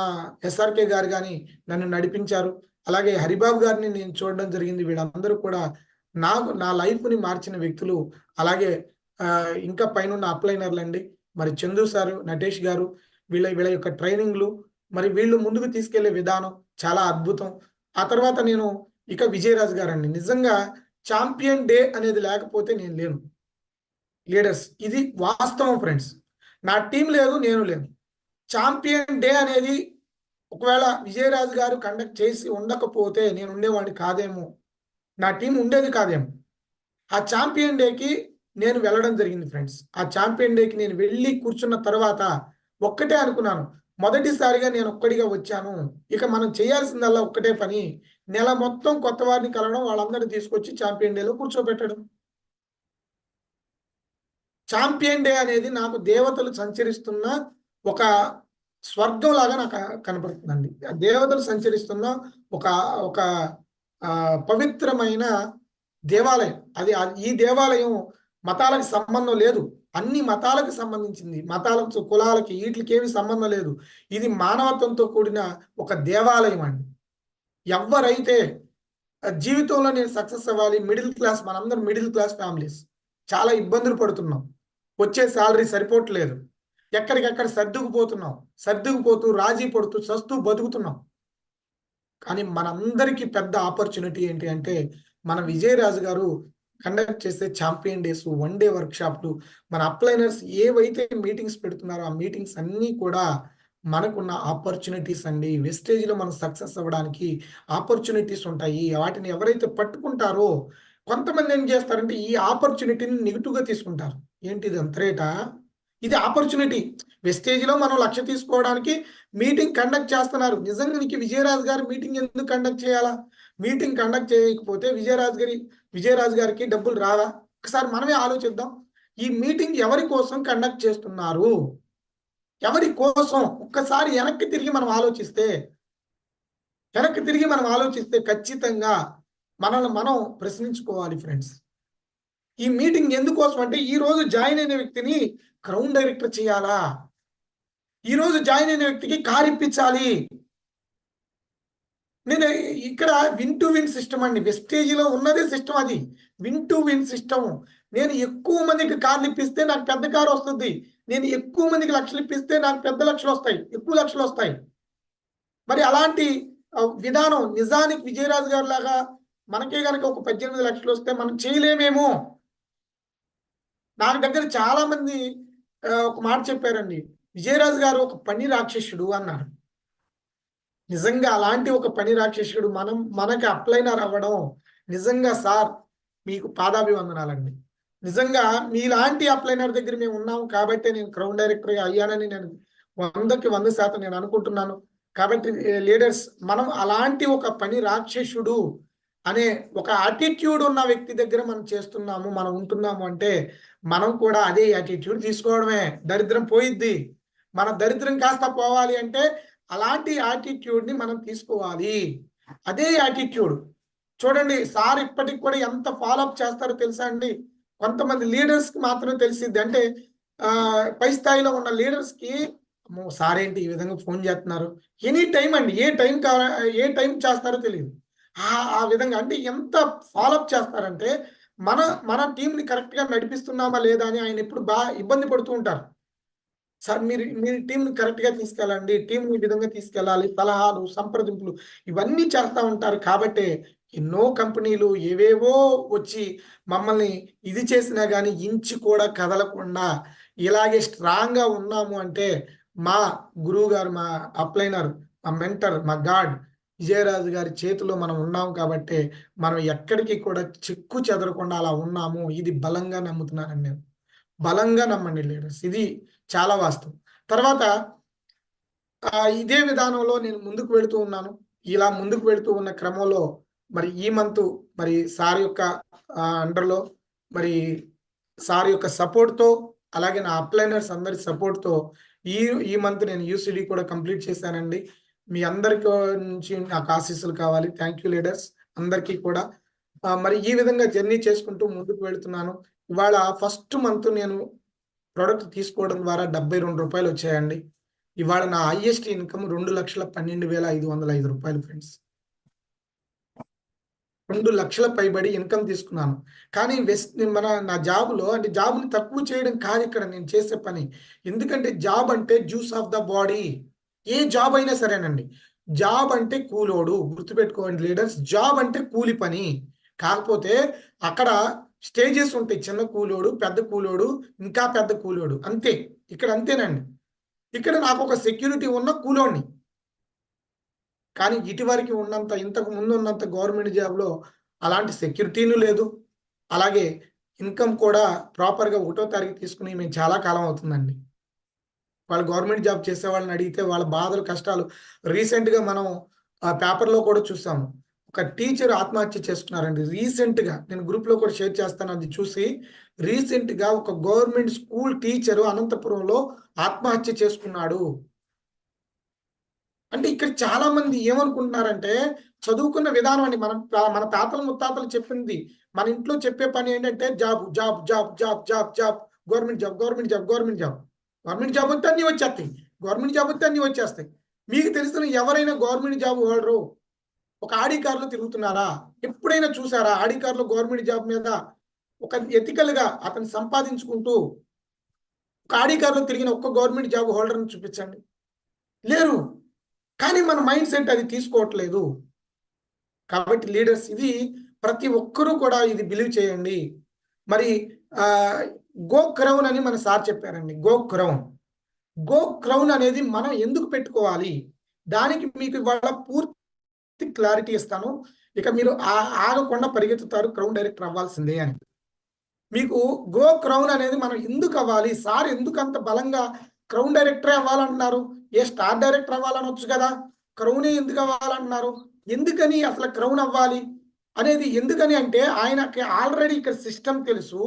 ఎస్ఆర్‌కే గారు గాని నన్ను నడిపించారు. అలాగే హరిబాబు గారిని నేను చూడడం జరిగింది. వీళ్ళందరూ కూడా నా లైఫ్‌ని మార్చిన వ్యక్తులు. అలాగే ఇంకా పైనున్న అప్లైనర్‌లండి. మరి చందు సారు, నటేష్ గారు వీళ్ళ వీళ్ళ యొక్క ట్రైనింగ్‌లు, మరి వీళ్ళు ముందుకు తీసుకెళ్లే విధానం చాలా అద్భుతం. ఆ తర్వాత నేను ఇక విజయరాజు గారండి. నిజంగా చాంపియన్ డే అనేది లేకపోతే నేను లేను. లీడర్స్ ఇది వాస్తవం ఫ్రెండ్స్. నా టీం లేదు, నేను లేను. చాంపియన్ డే అనేది ఒకవేళ విజయరాజు గారు కండక్ట్ చేసి ఉండకపోతే నేను ఉండేవాడిని కాదేమో. నా టీం ఉండేది కాదేమో. ఆ చాంపియన్ డేకి నేను వెళ్ళడం జరిగింది ఫ్రెండ్స్. ఆ చాంపియన్ డేకి నేను వెళ్ళి కూర్చున్న తర్వాత ఒక్కటే అనుకున్నాను. మొదటిసారిగా నేను ఒక్కడిగా వచ్చాను. ఇక మనం చేయాల్సిందల్లా ఒక్కటే పని. నెల మొత్తం కొత్త వారిని కలవడం, వాళ్ళందరిని తీసుకొచ్చి చాంపియన్ డేలో కూర్చోబెట్టడం. చాంపియన్ డే అనేది నాకు దేవతలు సంచరిస్తున్న ఒక స్వర్గంలాగా నాకు కనపడుతుందండి. ఆ దేవతలు సంచరిస్తున్న ఒక ఒక పవిత్రమైన దేవాలయం. అది ఈ దేవాలయం మతాలకు సంబంధం లేదు. అన్ని మతాలకు సంబంధించింది. మతాలకు, కులాలకి ఈట్లికేమి సంబంధం లేదు. ఇది మానవత్వంతో కూడిన ఒక దేవాలయం అండి. ఎవ్వరైతే జీవితంలో నేను సక్సెస్ అవ్వాలి, మిడిల్ క్లాస్, మనందరం మిడిల్ క్లాస్ ఫ్యామిలీస్. చాలా ఇబ్బందులు పడుతున్నాం. వచ్చే సాలరీ సరిపోవట్లేదు. ఎక్కడికక్కడ సర్దుకుపోతున్నాం. సర్దుకుపోతూ, రాజీ పడుతూ, చస్తూ బతుకుతున్నాం. కానీ మనందరికీ పెద్ద ఆపర్చునిటీ ఏంటి అంటే, మన విజయరాజు గారు కండక్ట్ చేసే చాంపియన్ డేస్, వన్ డే వర్క్‌షాప్‌లు, మన అప్లైనర్స్ ఏవైతే మీటింగ్స్ పెడుతున్నారో, ఆ మీటింగ్స్ అన్నీ కూడా మనకున్న ఆపర్చునిటీస్ అండి. వెస్టేజ్‌లో మనం సక్సెస్ అవ్వడానికి ఆపర్చునిటీస్ ఉంటాయి. వాటిని ఎవరైతే పట్టుకుంటారో, కొంతమంది ఏం చేస్తారంటే, ఈ ఆపర్చునిటీని నెగెటివ్‌గా తీసుకుంటారు. ఏంటి ఇది అంత రేటా? ఇది ఆపర్చునిటీ. వెస్టేజ్‌లో మనం లక్ష తీసుకోవడానికి మీటింగ్ కండక్ట్ చేస్తున్నారు. నిజంగా నీకు విజయరాజు గారు మీటింగ్ ఎందుకు కండక్ట్ చేయాలా? మీటింగ్ కండక్ట్ చేయకపోతే విజయరాజు గారికి డబ్బులు రావా? ఒకసారి మనమే ఆలోచిద్దాం. ఈ మీటింగ్ ఎవరి కోసం కండక్ట్ చేస్తున్నారు? ఎవరి కోసం? ఒక్కసారి వెనక్కి తిరిగి మనం ఆలోచిస్తే ఖచ్చితంగా మనల్ని మనం ప్రశ్నించుకోవాలి ఫ్రెండ్స్. ఈ మీటింగ్ ఎందుకోసం అంటే, ఈ రోజు జాయిన్ అయిన వ్యక్తిని క్రౌన్ డైరెక్టర్ చేయాలా? ఈ రోజు జాయిన్ అయిన వ్యక్తికి కార్ ఇప్పించాలి. నేను ఇక్కడ విన్ టు విన్ సిస్టమ్ అండి. వెస్టేజ్‌లో ఉన్నదే సిస్టమ్ అది. Win to win system. నేను ఎక్కువ మందికి కార్లు ఇప్పిస్తే నాకు పెద్ద కార్ వస్తుంది. నేను ఎక్కువ మందికి లక్షలు ఇప్పిస్తే నాకు పెద్ద లక్షలొస్తాయి. ఎక్కువ లక్షలొస్తాయి. మరి అలాంటి విధానం నిజానికి విజయరాజు గారిలాగా మనకే గనక ఒక 18 లక్షలు వస్తే మనం చేయలేమేమో. నాకు దగ్గర చాలా మంది ఒక మాట చెప్పారండి. విజయరాజు గారు ఒక పని రాక్షసుడు అన్నారు. నిజంగా అలాంటి ఒక పని రాక్షసుడు మనకి అప్లైనర్ అవ్వడం నిజంగా సార్ మీకు పాదాభివందనాలండి. నిజంగా మీలాంటి అప్లైనర్ దగ్గర మేము ఉన్నాము కాబట్టే నేను క్రౌన్ డైరెక్టర్‌గా అయ్యానని నేను 100కి 100% నేను అనుకుంటున్నాను. కాబట్టి లీడర్స్ మనం అలాంటి ఒక పని రాక్షసుడు అనే ఒక యాటిట్యూడ్ ఉన్న వ్యక్తి దగ్గర మనం చేస్తున్నాము, మనం ఉంటున్నాము అంటే మనం కూడా అదే యాటిట్యూడ్ తీసుకోవడమే. దరిద్రం పోయిద్ది. మన దరిద్రం కాస్త పోవాలి అంటే అలాంటి యాటిట్యూడ్‌ని మనం తీసుకోవాలి. అదే యాటిట్యూడ్. చూడండి సార్ ఇప్పటికి కూడా ఎంత ఫాలో అప్ చేస్తారో తెలుసా అండి? కొంతమంది లీడర్స్‌కి మాత్రమే తెలిసిద్ది. అంటే పై స్థాయిలో ఉన్న లీడర్స్‌కి అమ్మో! సార్ ఏంటి ఈ విధంగా ఫోన్ చేస్తున్నారు. ఎనీ టైమ్ అండి. ఏ టైం చేస్తారో తెలీదు. ఆ విధంగా అంటే ఎంత ఫాలో అప్ చేస్తారంటే మన మన టీమ్‌ని కరెక్ట్‌గా నడిపిస్తున్నామా లేదా అని ఆయన ఎప్పుడు ఇబ్బంది పడుతూ ఉంటారు. సార్ మీరు టీమ్‌ని కరెక్ట్‌గా తీసుకెళ్ళండి. టీమ్‌ని ఈ విధంగా తీసుకెళ్ళాలి. సలహాలు, సంప్రదింపులు ఇవన్నీ చేస్తా ఉంటారు. కాబట్టే ఎన్నో కంపెనీలు ఏవేవో వచ్చి మమ్మల్ని ఇది చేసినా గాని ఇంచు కూడా కదలకుండా ఇలాగే స్ట్రాంగ్‌గా ఉన్నాము అంటే మా గురువుగారు, మా అప్లైనర్, మా మెంటర్, మా గాడ్ విజయరాజు గారి చేతిలో మనం ఉన్నాం కాబట్టే మనం ఎక్కడికి కూడా చెక్కు చెదరకుండా అలా ఉన్నాము. ఇది బలంగా నమ్ముతున్నానండి నేను. బలంగా నమ్మండి లీడర్స్. ఇది చాలా వాస్తవం. తర్వాత ఇదే విధానంలో నేను ముందుకు వెళుతూ ఉన్నాను. ఇలా ముందుకు వెళుతూ ఉన్న క్రమంలో మరి ఈ మంతు మరి సార్ యొక్క అండర్‌లో మరి సార్ యొక్క సపోర్ట్‌తో అలాగే నా అప్లైనర్స్ అందరి సపోర్ట్‌తో ఈ ఈ మంత్ నేను యూసీడీ కూడా కంప్లీట్ చేశానండి. మీ అందరికీ నుంచి నాకు ఆశీస్సులు కావాలి. థాంక్ యూ లీడర్స్ అందరికీ కూడా. మరి ఈ విధంగా జర్నీ చేసుకుంటూ ముందుకు వెళ్తున్నాను. ఇవాళ ఫస్ట్ మంత్ నేను ప్రొడక్ట్ తీసుకోవడం ద్వారా రూ. 72 వచ్చాయండి. ఇవాళ నా హైయెస్ట్ ఇన్‌కమ్ రూ. 2,12,505 ఫ్రెండ్స్. 2,00,000 పైబడి ఇన్‌కమ్ తీసుకున్నాను. కానీ నా జాబ్‌లో అంటే జాబ్‌ని తక్కువ చేయడం కాదు ఇక్కడ నేను చేసే పని. ఎందుకంటే జాబ్ అంటే juice of the body. A job అయినా సరేనండి. జాబ్ అంటే కూలోడు. గుర్తుపెట్టుకోండి లీడర్స్. జాబ్ అంటే కూలి పని. కాకపోతే అక్కడ స్టేజెస్ ఉంటాయి. చిన్న కూలోడు, పెద్ద కూలోడు, ఇంకా పెద్ద కూలోడు. అంతే. ఇక్కడ అంతేనండి. ఇక్కడ నాకు ఒక సెక్యూరిటీ ఉన్న కూలోడిని. కానీ ఇటువరకు ఉన్నంత ఇంతకు ముందు ఉన్నంత గవర్నమెంట్ జాబ్‌లో అలాంటి సెక్యూరిటీను లేదు. అలాగే ఇన్‌కమ్ కూడా ప్రాపర్‌గా ఒకటో తారీఖు తీసుకొని మేము చాలా కాలం అవుతుందండి. వాళ్ళు గవర్నమెంట్ జాబ్ చేసే వాళ్ళని అడిగితే వాళ్ళ బాధలు, కష్టాలు రీసెంట్‌గా మనం పేపర్‌లో కూడా చూసాము. ఒక టీచర్ ఆత్మహత్య చేసుకున్నారండి. రీసెంట్‌గా నేను గ్రూప్‌లో కూడా షేర్ చేస్తాను అది చూసి. రీసెంట్‌గా ఒక గవర్నమెంట్ స్కూల్ టీచరు అనంతపురంలో ఆత్మహత్య చేసుకున్నాడు. అంటే ఇక్కడ చాలా మంది ఏమనుకుంటున్నారంటే, చదువుకున్న విధానం అండి. మన తాతలు, ముత్తాతలు చెప్పింది. మన ఇంట్లో చెప్పే పని ఏంటంటే job, job, job, job, job, job, government job, government job, government job. Government job వస్తే అన్నీ వచ్చేస్తాయి. గవర్నమెంట్ జాబ్ వస్తే అన్నీ వచ్చేస్తాయి. మీకు తెలిసిన ఎవరైనా గవర్నమెంట్ జాబ్ హోల్డరు ఒక ఆడి కార్‌లో తిరుగుతున్నారా? ఎప్పుడైనా చూసారా? ఆడి కార్‌లో గవర్నమెంట్ జాబ్ మీద ఒక ఎథికల్‌గా అతను సంపాదించుకుంటూ ఒక ఆడి కార్‌లో తిరిగిన ఒక్క గవర్నమెంట్ జాబ్ హోల్డర్‌ని చూపించండి. లేరు. కానీ మన మైండ్ సెట్ అది తీసుకోవట్లేదు. కాబట్టి లీడర్స్ ఇది ప్రతి ఒక్కరూ కూడా ఇది బిలీవ్ చేయండి. మరి ఆహ్, గో క్రౌన్ అని మన సార్ చెప్పారండి. Go crown. గో క్రౌన్ అనేది మనం ఎందుకు పెట్టుకోవాలి? దానికి మీకు ఇవాళ పూర్తి క్లారిటీ ఇస్తాను. ఇక మీరు ఆగకుండా పరిగెత్తుతారు క్రౌన్ డైరెక్టర్ అవ్వాల్సిందే అని. మీకు గో క్రౌన్ అనేది మనం ఎందుకు అవ్వాలి? సార్ ఎందుకంత బలంగా క్రౌన్ డైరెక్టరే అవ్వాలంటున్నారు? స్టార్ డైరెక్టర్ అవ్వాలనొచ్చు కదా! క్రౌనే ఎందుకు అవ్వాలంటున్నారు? ఎందుకని అసలు క్రౌన్ అవ్వాలి? అనేది ఎందుకని అంటే ఆయనకి ఆల్రెడీ ఇక్కడ సిస్టమ్ తెలుసు.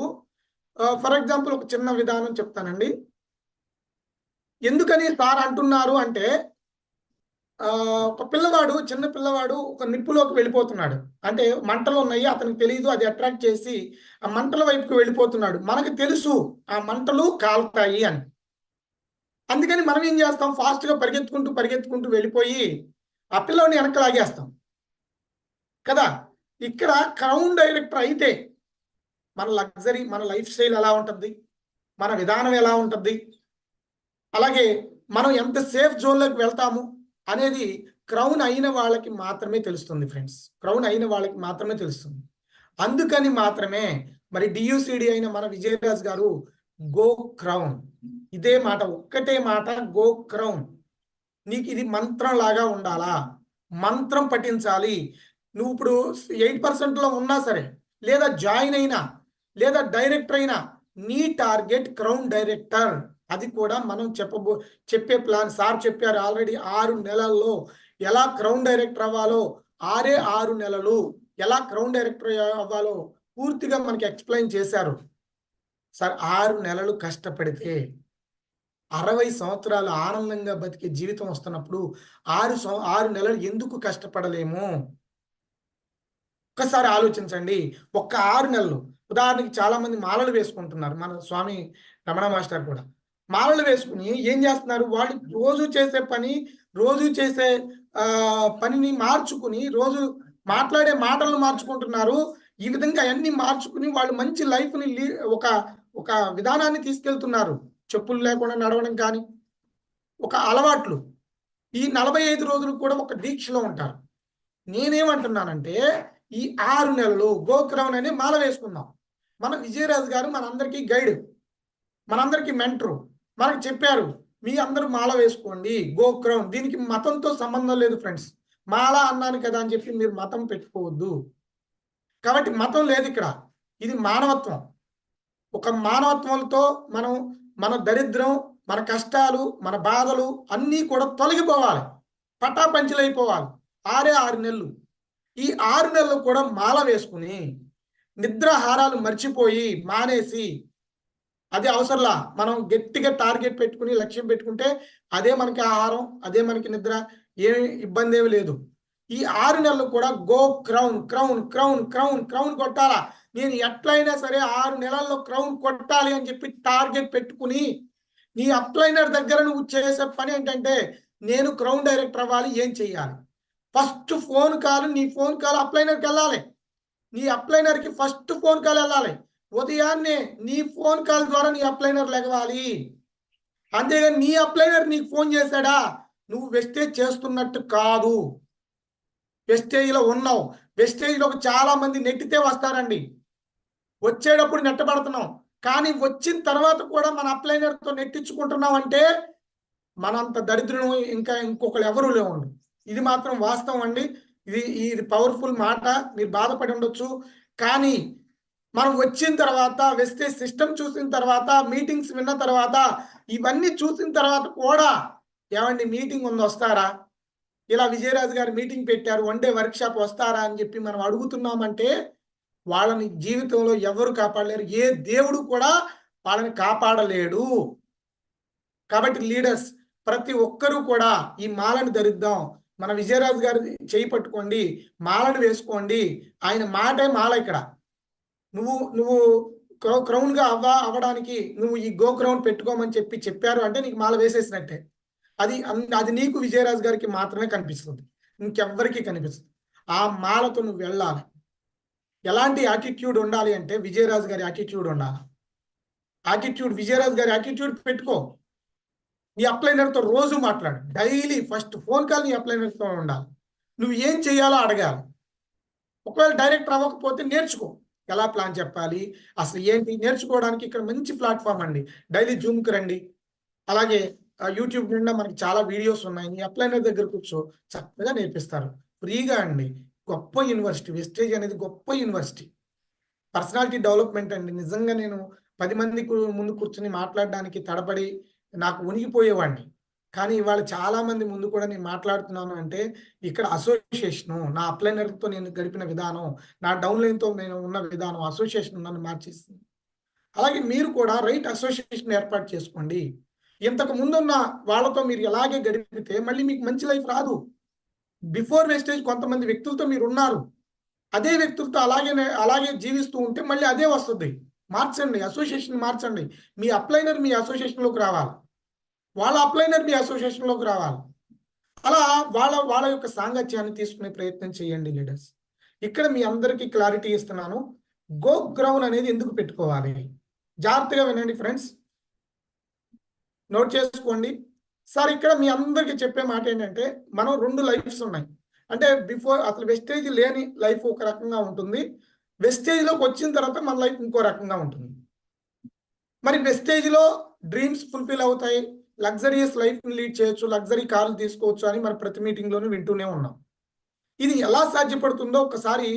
ఫర్ ఎగ్జాంపుల్ ఒక చిన్న విధానం చెప్తానండి. ఎందుకని సార్ అంటున్నారు అంటే ఒక పిల్లవాడు, చిన్న పిల్లవాడు ఒక నిప్పులోకి వెళ్ళిపోతున్నాడు. అంటే మంటలున్నాయి. అతనికి తెలీదు. అది అట్రాక్ట్ చేసి ఆ మంటల వైపుకి వెళ్ళిపోతున్నాడు. మనకు తెలుసు ఆ మంటలు కాలుతాయి అని. అందుకని మనం ఏం చేస్తాం? ఫాస్ట్‌గా పరిగెత్తుకుంటూ, పరిగెత్తుకుంటూ వెళ్ళిపోయి ఆ పిల్లోడిని వెనక్కి లాగేస్తాం. కదా! ఇక్కడ క్రౌన్ డైరెక్టర్ అయితే మన లగ్జరీ, మన లైఫ్ స్టైల్ ఎలా ఉంటది? మన విధానం ఎలా ఉంటది? అలాగే మనం ఎంత సేఫ్ జోన్‌లోకి వెళ్తాము అనేది క్రౌన్ అయిన వాళ్ళకి మాత్రమే తెలుస్తుంది ఫ్రెండ్స్. క్రౌన్ అయిన వాళ్ళకి మాత్రమే తెలుస్తుంది. అందుకని మాత్రమే మరి డీయూసీడీ అయిన మన విజయరాజ్ గారు గో క్రౌన్. ఇదే మాట ఒక్కటే మాట గో క్రౌన్. నీకు ఇది మంత్రం లాగా ఉండాలా? మంత్రం పఠించాలి. నువ్వు ఇప్పుడు 8%లో ఉన్నా సరే, లేదా జాయిన్ అయినా, లేదా డైరెక్టర్ అయినా, నీ టార్గెట్ క్రౌన్ డైరెక్టర్. అది కూడా మనం చెప్పే ప్లాన్ సార్ చెప్పారు ఆల్రెడీ 6 నెలల్లో ఎలా క్రౌన్ డైరెక్టర్ అవ్వాలో, 6 నెలలు ఎలా క్రౌన్ డైరెక్టర్ అవ్వాలో పూర్తిగా మనకి ఎక్స్‌ప్లెయిన్ చేశారు. సార్ 6 నెలలు కష్టపడితే 60 సంవత్సరాలు ఆనందంగా బతికే జీవితం వస్తున్నప్పుడు 6 నెలలు ఎందుకు కష్టపడలేము? ఒక్కసారి ఆలోచించండి. ఒక్క 6 నెలలు. ఉదాహరణకి చాలామంది మాలలు వేసుకుంటున్నారు. మన స్వామి రమణ మాస్టర్ కూడా. మాలలు వేసుకొని ఏం చేస్తున్నారు? వాళ్ళు రోజు చేసే పని, రోజు చేసే పనిని మార్చుకుని, రోజు మాట్లాడే మాటలను మార్చుకుంటున్నారు. ఈ విధంగా అయన్నీ మార్చుకుని వాళ్ళు మంచి లైఫ్‌ని ఒక ఒక విధానాన్ని తీసుకెళ్తున్నారు. చెప్పులు లేకుండా నడవడం కానీ, ఒక అలవాట్లు. ఈ 45 రోజులు కూడా ఒక దీక్షలో ఉంటారు. నేనేమంటున్నానంటే, ఈ 6 నెలలు గోక్రౌన్ అనే మాల వేసుకుందాం. మన విజయరాజు గారు మనందరికీ గైడ్. మనందరికీ మెంటరు. మనకు చెప్పారు. మీ అందరూ మాల వేసుకోండి. గోక్రౌన్. దీనికి మతంతో సంబంధం లేదు ఫ్రెండ్స్. మాల అన్నాను కదా అని చెప్పి మీరు మతం పెట్టుకోవద్దు. కాబట్టి మతం లేదిక్కడ. ఇది మానవత్వం. ఒక మానవత్వంతో మనం మన దరిద్రం, మన కష్టాలు, మన బాధలు అన్నీ కూడా తొలగిపోవాలి, పటాపంచలైపోవాలి. 6 నెలలు. ఈ 6 నెలలు కూడా మాల వేసుకుని నిద్రాహారాలు మర్చిపోయి మానేసి, అది అవసరంలా, మనం గట్టిగా టార్గెట్ పెట్టుకుని లక్ష్యం పెట్టుకుంటే అదే మనకి ఆహారం, అదే మనకి నిద్ర, ఏమి ఇబ్బంది ఏమి లేదు. ఈ 6 నెలలు కూడా go crown crown crown crown crown కొట్టాలా. నేను ఎట్లయినా సరే 6 నెలల్లో క్రౌన్ కొట్టాలి అని చెప్పి టార్గెట్ పెట్టుకుని, నీ అప్లైనర్ దగ్గర నువ్వు చేసే పని ఏంటంటే, నేను క్రౌన్ డైరెక్టర్ అవ్వాలి, ఏం చెయ్యాలి? ఫస్ట్ ఫోన్ కాల్, నీ ఫోన్ కాల్ అప్లైనర్కి వెళ్ళాలి. నీ అప్లైనర్కి ఫస్ట్ ఫోన్ కాల్ వెళ్ళాలి. ఉదయాన్నే నీ ఫోన్ కాల్ ద్వారా నీ అప్లైనర్ లెగవాలి. అంతేగాని నీ అప్లైనర్ నీకు ఫోన్ చేశాడా, నువ్వు వెస్టేజ్ చేస్తున్నట్టు కాదు. వెస్టేజ్లో ఉన్నావు. వెస్టేజ్లోకి చాలా మంది నెట్టితే వస్తారండి. వచ్చేటప్పుడు నెట్టబడుతున్నాం, కానీ వచ్చిన తర్వాత కూడా మన అప్లైనర్తో నెట్టించుకుంటున్నాం అంటే మనంత దరిద్రం ఇంకా ఇంకొకరు ఎవరూ లేవండి. ఇది మాత్రం వాస్తవం అండి. ఇది పవర్ఫుల్ మాట. మీరు బాధపడి ఉండొచ్చు, కానీ మనం వచ్చిన తర్వాత వెస్టేజ్ సిస్టమ్ చూసిన తర్వాత, మీటింగ్స్ విన్న తర్వాత, ఇవన్నీ చూసిన తర్వాత కూడా ఏమండి మీటింగ్ ఉంది వస్తారా, ఇలా విజయరాజు గారు మీటింగ్ పెట్టారు, 1 డే వర్క్షాప్ వస్తారా అని చెప్పి మనం అడుగుతున్నామంటే వాళ్ళని జీవితంలో ఎవరు కాపాడలేరు. ఏ దేవుడు కూడా వాళ్ళని కాపాడలేడు. కాబట్టి లీడర్స్ ప్రతి ఒక్కరూ కూడా ఈ మాలను ధరిద్దాం. మన విజయరాజు గారు చేయి పట్టుకోండి, మాలను వేసుకోండి. ఆయన మాటే మాల. ఇక్కడ నువ్వు నువ్వు క్రౌన్గా అవ్వడానికి నువ్వు ఈ గో క్రౌన్ పెట్టుకోమని చెప్పారు అంటే నీకు మాల వేసేసినట్టే. అది నీకు విజయరాజు గారికి మాత్రమే కనిపిస్తుంది, ఇంకెవ్వరికి కనిపిస్తుంది. ఆ మాలతో నువ్వు వెళ్ళాలి. ఎలాంటి యాటిట్యూడ్ ఉండాలి అంటే విజయరాజు గారి యాటిట్యూడ్ ఉండాలి. విజయరాజు గారి యాటిట్యూడ్ పెట్టుకో. నీ అప్లైనర్తో రోజు మాట్లాడు. డైలీ ఫస్ట్ ఫోన్ కాల్ నీ అప్లైనర్తో ఉండాలి. నువ్వు ఏం చేయాలో అడగాలి. ఒకవేళ డైరెక్టర్ అవ్వకపోతే నేర్చుకో, ఎలా ప్లాన్ చెప్పాలి, అసలు ఏంటి నేర్చుకోవడానికి ఇక్కడ మంచి ప్లాట్ఫామ్ అండి. డైలీ జూమ్కి రండి. అలాగే యూట్యూబ్ నిండా మనకి చాలా వీడియోస్ ఉన్నాయి. నీ అప్లైనర్ దగ్గర కూర్చో, చక్కగా నేర్పిస్తారు ఫ్రీగా అండి. గొప్ప యూనివర్సిటీ వెస్టేజ్ అనేది, గొప్ప యూనివర్సిటీ. పర్సనాలిటీ డెవలప్మెంట్ అండి. నిజంగా నేను 10 మంది ముందు కూర్చొని మాట్లాడడానికి తడబడి నాకు ఉనిగిపోయేవాడిని. కానీ ఇవాళ చాలా మంది ముందు కూడా నేను మాట్లాడుతున్నాను అంటే ఇక్కడ అసోసియేషను, నా అప్లైనర్తో నేను గడిపిన విధానం, నా డౌన్లైన్తో నేను ఉన్న విధానం, అసోసియేషన్ నన్ను మార్చేసింది. అలాగే మీరు కూడా రైట్ అసోసియేషన్ ఏర్పాటు చేసుకోండి. ఇంతకు ముందున్న వాళ్ళతో మీరు ఎలాగే గడిపితే మళ్ళీ మీకు మంచి లైఫ్ రాదు. బిఫోర్ వెస్టేజ్ కొంతమంది వ్యక్తులతో మీరు ఉన్నారు, అదే వ్యక్తులతో అలాగే జీవిస్తూ ఉంటే మళ్ళీ అదే వస్తుంది. మార్చండి, అసోసియేషన్ మార్చండి. మీ అప్లైనర్ మీ అసోసియేషన్లోకి రావాలి, వాళ్ళ అప్లైనర్ మీ అసోసియేషన్లోకి రావాలి. అలా వాళ్ళ యొక్క సాంగత్యాన్ని తీసుకునే ప్రయత్నం చేయండి లీడర్స్. ఇక్కడ మీ అందరికీ క్లారిటీ ఇస్తున్నాను. గో గ్రౌండ్ అనేది ఎందుకు పెట్టుకోవాలి, జాగ్రత్తగా వినండి ఫ్రెండ్స్, నోట్ చేసుకోండి. సార్ ఇక్కడ మీ అందరికీ చెప్పే మాట ఏంటంటే, మనం 2 లైఫ్స్ ఉన్నాయి. అంటే బిఫోర్ అసలు వెస్టేజ్ లేని లైఫ్ ఒక రకంగా ఉంటుంది, వెస్టేజ్లోకి వచ్చిన తర్వాత మన లైఫ్ ఇంకో రకంగా ఉంటుంది. మరి వెస్టేజ్లో డ్రీమ్స్ ఫుల్ఫిల్ అవుతాయి, లగ్జరియస్ లైఫ్ని లీడ్ చేయొచ్చు, లగ్జరీ కార్లు తీసుకోవచ్చు అని మరి ప్రతి మీటింగ్లోనూ వింటూనే ఉన్నాం. ఇది ఎలా సాధ్యపడుతుందో ఒకసారి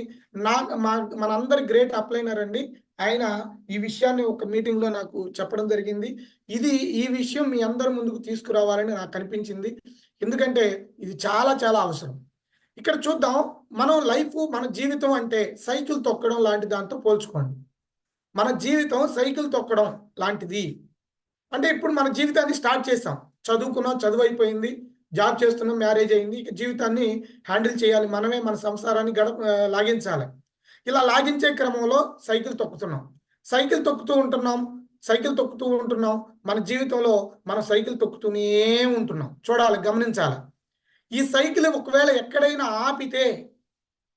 మనందరి గ్రేట్ అప్లైనర్ అండి, ఆయన ఈ విషయాన్ని ఒక మీటింగ్లో నాకు చెప్పడం జరిగింది. ఈ విషయం మీ అందరి ముందుకు తీసుకురావాలని నాకు అనిపించింది. ఎందుకంటే ఇది చాలా చాలా అవసరం. ఇక్కడ చూద్దాం, మన జీవితం అంటే సైకిల్ తొక్కడం లాంటి దాంతో పోల్చుకోండి. మన జీవితం సైకిల్ తొక్కడం లాంటిది. అంటే ఇప్పుడు మన జీవితాన్ని స్టార్ట్ చేసాం, చదువుకున్నాం, చదువు అయిపోయింది, జాబ్ చేస్తున్నాం, మ్యారేజ్ అయింది, ఇక జీవితాన్ని హ్యాండిల్ చేయాలి, మనమే మన సంసారాన్ని లాగించాలి. ఇలా లాగించే క్రమంలో సైకిల్ తొక్కుతూ ఉంటున్నాం. మన జీవితంలో మనం సైకిల్ తొక్కుతూనే ఉంటున్నాం. చూడాలి, గమనించాలి. ఈ సైకిల్ ఒకవేళ ఎక్కడైనా ఆపితే,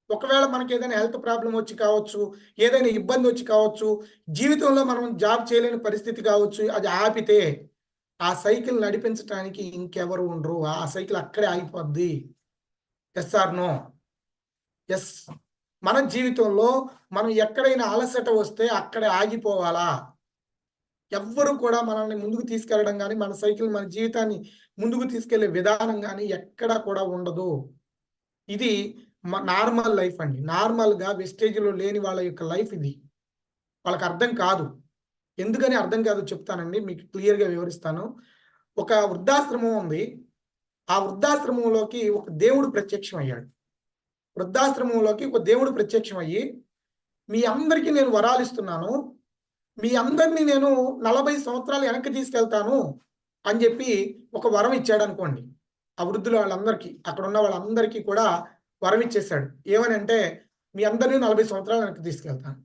ఒకవేళ మనకి ఏదైనా హెల్త్ ప్రాబ్లం వచ్చి కావచ్చు, ఏదైనా ఇబ్బంది వచ్చి కావచ్చు, జీవితంలో మనం జాబ్ చేయలేని పరిస్థితి కావచ్చు, అది ఆపితే ఆ సైకిల్ నడిపించడానికి ఇంకెవరు ఉండరు, ఆ సైకిల్ అక్కడే ఆగిపోద్ది. Yes or no? ఎస్. మన జీవితంలో మనం ఎక్కడైనా అలసట వస్తే అక్కడే ఆగిపోవాలా. ఎవ్వరు కూడా మనల్ని ముందుకు తీసుకెళ్ళడం కానీ, మన సైకిల్ మన జీవితాన్ని ముందుకు తీసుకెళ్లే విధానం కానీ ఎక్కడా కూడా ఉండదు. ఇది నార్మల్ లైఫ్ అండి. నార్మల్గా వెస్టేజ్లో లేని వాళ్ళ యొక్క లైఫ్ ఇది. వాళ్ళకి అర్థం కాదు. ఎందుకని అర్థం కాదు చెప్తానండి, మీకు క్లియర్గా వివరిస్తాను. ఒక వృద్ధాశ్రమం ఉంది. ఆ వృద్ధాశ్రమంలోకి ఒక దేవుడు ప్రత్యక్షం అయ్యాడు. వృద్ధాశ్రమంలోకి ఒక దేవుడు ప్రత్యక్షం అయ్యి, మీ అందరికీ నేను వరాలు ఇస్తున్నాను, మీ అందరినీ నేను 40 సంవత్సరాలు వెనక్కి తీసుకెళ్తాను అని చెప్పి ఒక వరం ఇచ్చాడు అనుకోండి. ఆ వృద్ధులు వాళ్ళందరికీ, అక్కడ ఉన్న వాళ్ళందరికీ కూడా వరం ఇచ్చేశాడు. ఏమని అంటే, మీ అందరినీ 40 సంవత్సరాలు వెనక్కి తీసుకెళ్తాను.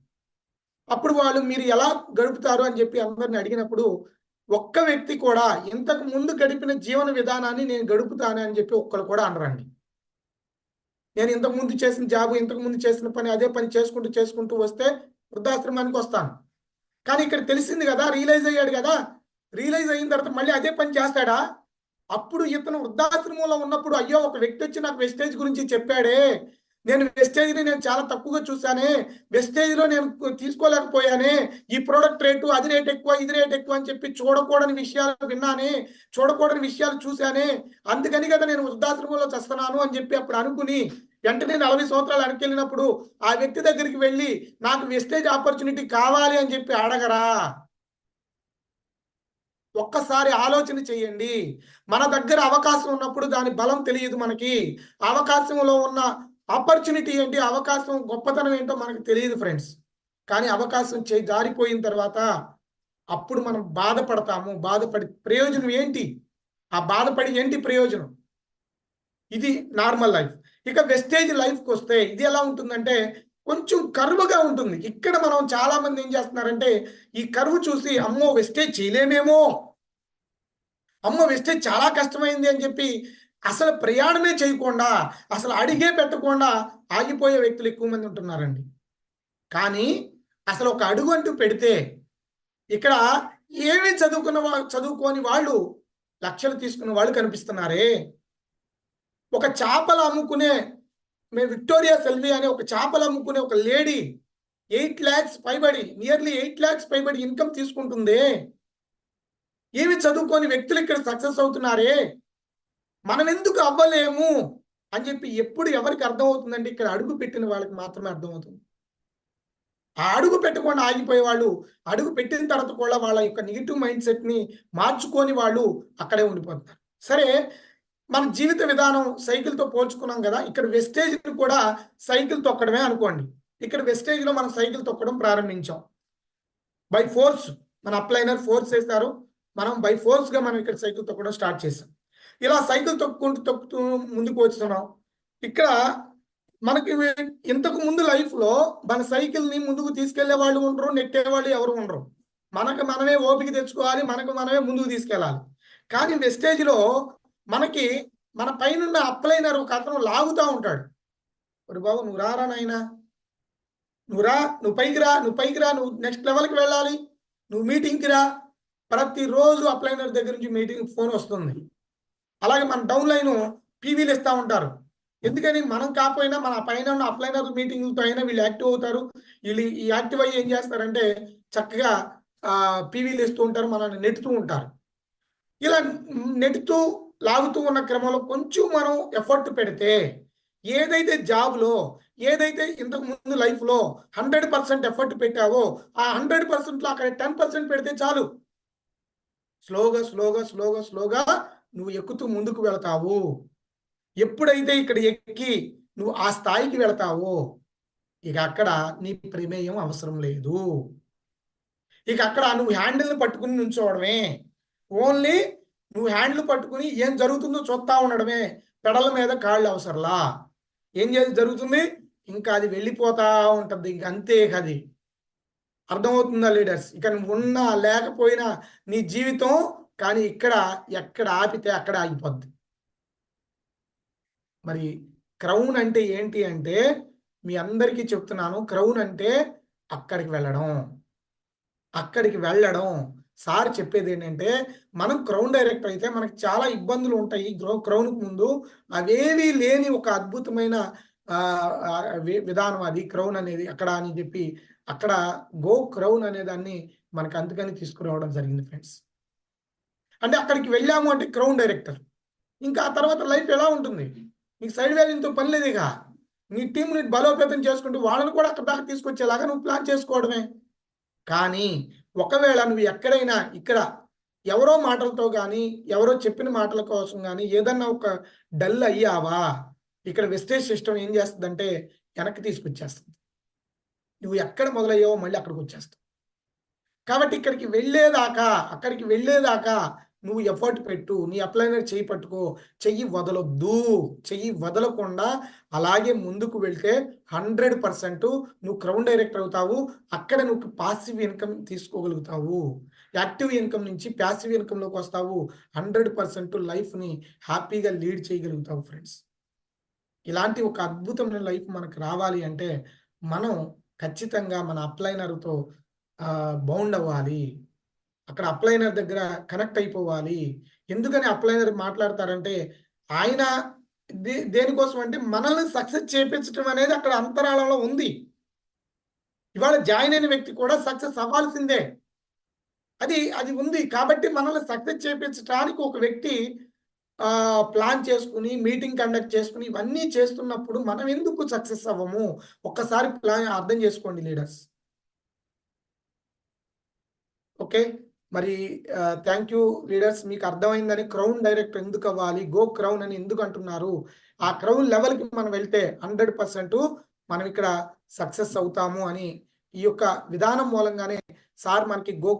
అప్పుడు వాళ్ళు మీరు ఎలా గడుపుతారు అని చెప్పి అందరిని అడిగినప్పుడు, ఒక్క వ్యక్తి కూడా ఇంతకు ముందు గడిపిన జీవన విధానాన్ని నేను గడుపుతాను అని చెప్పి ఒక్కరు కూడా అనరండి. నేను ఇంతకు ముందు చేసిన జాబ్, ఇంతకు ముందు చేసిన పని, అదే పని చేసుకుంటూ వస్తే వృద్ధాశ్రమానికి వస్తాను. కానీ ఇక్కడ తెలిసింది కదా, రియలైజ్ అయ్యాడు కదా, రియలైజ్ అయిన తర్వాత మళ్ళీ అదే పని చేస్తాడా? అప్పుడు ఇతను వృద్ధాశ్రమంలో ఉన్నప్పుడు, అయ్యో ఒక వ్యక్తి వచ్చి నాకు వెస్టేజ్ గురించి చెప్పాడే, నేను వెస్టేజ్ని నేను చాలా తక్కువగా చూశానే, వెస్టేజ్లో నేను తీసుకోలేకపోయానే, ఈ ప్రోడక్ట్ రేటు, అది రేట్ ఎక్కువ, ఇది రేట్ ఎక్కువ అని చెప్పి చూడకూడని విషయాలు విన్నానే, చూడకూడని విషయాలు చూశానే, అందుకని కదా నేను వృద్ధాశ్రమంలో చేస్తున్నాను అని చెప్పి అప్పుడు అనుకుని వెంటనే 40 సంవత్సరాలు వెనక్కి ఆ వ్యక్తి దగ్గరికి వెళ్ళి నాకు వెస్టేజ్ ఆపర్చునిటీ కావాలి అని చెప్పి అడగరా? ఒక్కసారి ఆలోచన చేయండి. మన దగ్గర అవకాశం ఉన్నప్పుడు దాని బలం తెలియదు మనకి. అవకాశంలో ఉన్న ఆపర్చునిటీ ఏంటి, అవకాశం గొప్పతనం ఏంటో మనకు తెలియదు ఫ్రెండ్స్. కానీ అవకాశం జారిపోయిన తర్వాత అప్పుడు మనం బాధపడతాము. బాధపడి ప్రయోజనం ఏంటి? ఆ బాధపడి ఏంటి ప్రయోజనం? ఇది నార్మల్ లైఫ్. ఇక వెస్టేజ్ లైఫ్కి వస్తే ఇది ఎలా ఉంటుందంటే కొంచెం కర్వ్గా ఉంటుంది. ఇక్కడ మనం చాలా మంది ఏం చేస్తున్నారంటే ఈ కర్వ్ చూసి అమ్మో వెస్టేజ్ చేయలేమేమో, అమ్మో వెస్టేజ్ చాలా కష్టమైంది అని చెప్పి అసలు ప్రయాణమే చేయకుండా, అసలు అడిగే పెట్టకుండా ఆగిపోయే వ్యక్తులు ఎక్కువ మంది ఉంటున్నారండి. కానీ అసలు ఒక అడుగు అంటూ పెడితే ఇక్కడ ఏమీ చదువుకోని వాళ్ళు లక్షలు తీసుకున్న వాళ్ళు కనిపిస్తున్నారే. ఒక చేపలు అమ్ముకునే విక్టోరియా సెల్వి అనే ఒక చేపలు అమ్ముకునే ఒక లేడీ 8 lakhs పైబడి, నియర్లీ 8 lakhs పైబడి ఇన్కమ్ తీసుకుంటుంది. ఏమి చదువుకోని వ్యక్తులు ఇక్కడ సక్సెస్ అవుతున్నారే, మనం ఎందుకు అవ్వలేము అని చెప్పి ఎప్పుడు ఎవరికి అర్థమవుతుందంటే ఇక్కడ అడుగు పెట్టిన వాళ్ళకి మాత్రమే అర్థమవుతుంది. ఆ అడుగు పెట్టకుండా ఆగిపోయే వాళ్ళు, అడుగు పెట్టిన తర్వాత కూడా వాళ్ళ యొక్క నెగిటివ్ మైండ్ సెట్ని మార్చుకొని వాళ్ళు అక్కడే ఉండిపోతున్నారు. సరే, మన జీవిత విధానం సైకిల్తో పోల్చుకున్నాం కదా, ఇక్కడ వెస్టేజ్ని కూడా సైకిల్ తొక్కడమే అనుకోండి. ఇక్కడ వెస్టేజ్లో మనం సైకిల్ తొక్కడం ప్రారంభించాం. బై ఫోర్స్ మన అప్లైనర్ ఫోర్స్ చేస్తారు, మనం బై ఫోర్స్గా మనం ఇక్కడ సైకిల్ తొక్కడం స్టార్ట్ చేసాం. ఇలా సైకిల్ తొక్కుతూ ముందుకు వస్తున్నాం. ఇక్కడ మనకి ఇంతకు ముందు లైఫ్లో మన సైకిల్ని ముందుకు తీసుకెళ్లే వాళ్ళు ఉండరు, నెట్టేవాళ్ళు ఎవరు ఉండరు. మనకు మనమే ఓపిక తెచ్చుకోవాలి, మనకు మనమే ముందుకు తీసుకెళ్ళాలి. కానీ వెస్టేజ్లో మనకి మన పైన అప్లైనర్ ఒక అతను లాగుతూ ఉంటాడు. ఒరు బాబు నువ్వు రారా నాయనా, నువ్వు రా, నువ్వు పైకి రా, నువ్వు నెక్స్ట్ లెవెల్కి వెళ్ళాలి, నువ్వు మీటింగ్కి రా. ప్రతిరోజు అప్లైనర్ దగ్గర నుంచి మీటింగ్ ఫోన్ వస్తుంది. అలాగే మన డౌన్ లైన్ పీవీలు ఇస్తూ ఉంటారు. ఎందుకని మనం కాకపోయినా మన పైన ఉన్న అప్లైనర్ మీటింగ్లతో అయినా వీళ్ళు యాక్టివ్ అవుతారు. వీళ్ళు ఈ యాక్టివ్ అయ్యి ఏం చేస్తారంటే చక్కగా పీవీలు ఇస్తూ ఉంటారు, మనల్ని నెట్టుతూ ఉంటారు. ఇలా నెట్టుతూ లాగుతూ ఉన్న క్రమంలో కొంచెం మనం ఎఫర్ట్ పెడితే ఏదైతే జాబ్లో, ఏదైతే ఇంతకు ముందు లైఫ్లో 100% ఎఫర్ట్ పెట్టావో ఆ 100%లో అక్కడ 10% పెడితే చాలు. స్లోగా నువ్వు ఎక్కుతూ ముందుకు వెళతావు. ఎప్పుడైతే ఇక్కడ ఎక్కి నువ్వు ఆ స్థాయికి వెళతావో ఇక అక్కడ నీ ప్రమేయం అవసరం లేదు. ఇక అక్కడ నువ్వు హ్యాండిల్ని పట్టుకుని నుంచోవడమే. ఓన్లీ నువ్వు హ్యాండిల్ పట్టుకుని ఏం జరుగుతుందో చూస్తా ఉండడమే. పెడల మీద కాళ్ళు అవసరంలా. ఏం జరుగుతుంది? ఇంకా అది వెళ్ళిపోతా ఉంటుంది. ఇంక అంతే కది. అర్థమవుతుందా లీడర్స్? ఇక నువ్వు ఉన్నా లేకపోయినా నీ జీవితం, కానీ ఇక్కడ ఎక్కడ ఆపితే అక్కడ ఆగిపోద్ది. మరి క్రౌన్ అంటే ఏంటి అంటే మీ అందరికీ చెప్తున్నాను, క్రౌన్ అంటే అక్కడికి వెళ్ళడం. సార్ చెప్పేది ఏంటంటే మనం క్రౌన్ డైరెక్టర్ అయితే మనకి చాలా ఇబ్బందులు ఉంటాయి. క్రౌన్కు ముందు అవేవి లేని ఒక అద్భుతమైన విధానం అది క్రౌన్ అనేది అక్కడ అని చెప్పి అక్కడ గో క్రౌన్ అనే దాన్ని మనకు అందుకని తీసుకురావడం జరిగింది ఫ్రెండ్స్. అంటే అక్కడికి వెళ్ళాము అంటే క్రౌన్ డైరెక్టర్. ఇంకా ఆ తర్వాత లైఫ్ ఎలా ఉంటుంది? నీకు సైడ్ వాల్యూతో పని లేదుగా. నీ టీంని బలోపేతం చేసుకుంటూ వాళ్ళని కూడా అక్కడ దాకా తీసుకొచ్చేలాగా నువ్వు ప్లాన్ చేసుకోవడమే. కానీ ఒకవేళ నువ్వు ఎక్కడైనా ఇక్కడ ఎవరో మాటలతో కానీ ఎవరో చెప్పిన మాటల కోసం కానీ ఏదన్నా ఒక డల్ అయ్యావా, ఇక్కడ వెస్టేజ్ సిస్టమ్ ఏం చేస్తుందంటే వెనక్కి తీసుకొచ్చేస్తుంది. నువ్వు ఎక్కడ మొదలయ్యావో మళ్ళీ అక్కడికి వచ్చేస్తావు. కాబట్టి అక్కడికి వెళ్ళేదాకా నువ్వు ఎఫర్ట్ పెట్టు. నీ అప్లైనర్ చెయ్యి పట్టుకో, చెయ్యి వదలొద్దు. చెయ్యి వదలకుండా అలాగే ముందుకు వెళ్తే 100% నువ్వు క్రౌన్ డైరెక్టర్ అవుతావు. అక్కడ నువ్వు పాసివ్ ఇన్కమ్ తీసుకోగలుగుతావు. యాక్టివ్ ఇన్కమ్ నుంచి ప్యాసివ్ ఇన్కమ్లోకి వస్తావు. 100% లైఫ్ని హ్యాపీగా లీడ్ చేయగలుగుతావు ఫ్రెండ్స్. ఇలాంటి ఒక అద్భుతమైన లైఫ్ మనకు రావాలి అంటే మనం ఖచ్చితంగా మన అప్లైనర్తో బౌండ్ అవ్వాలి. అక్కడ అప్లైనర్ దగ్గర కనెక్ట్ అయిపోవాలి. ఎందుకని అప్లైనర్ మాట్లాడతారంటే ఆయన దేనికోసం అంటే మనల్ని సక్సెస్ చేయించడం అనేది అక్కడ అంతరాళంలో ఉంది. ఇవాళ జాయిన్ అయిన వ్యక్తి కూడా సక్సెస్ అవ్వాల్సిందే. అది ఉంది కాబట్టి మనల్ని సక్సెస్ చేయించడానికి ఒక వ్యక్తి ప్లాన్ చేసుకుని మీటింగ్ కండక్ట్ చేసుకుని ఇవన్నీ చేస్తున్నప్పుడు మనం ఎందుకు సక్సెస్ అవ్వము? ఒక్కసారి ప్లాన్ అర్థం చేసుకోండి లీడర్స్. ఓకే, మరి థ్యాంక్ యూ లీడర్స్. మీకు అర్థమైందని క్రౌన్ డైరెక్టర్ ఎందుకు అవ్వాలి, గో క్రౌన్ అని ఎందుకు అంటున్నారు, ఆ క్రౌన్ లెవెల్కి మనం వెళ్తే 100% మనం ఇక్కడ సక్సెస్ అవుతాము అని ఈ యొక్క విధానం మూలంగానే సార్ మనకి గో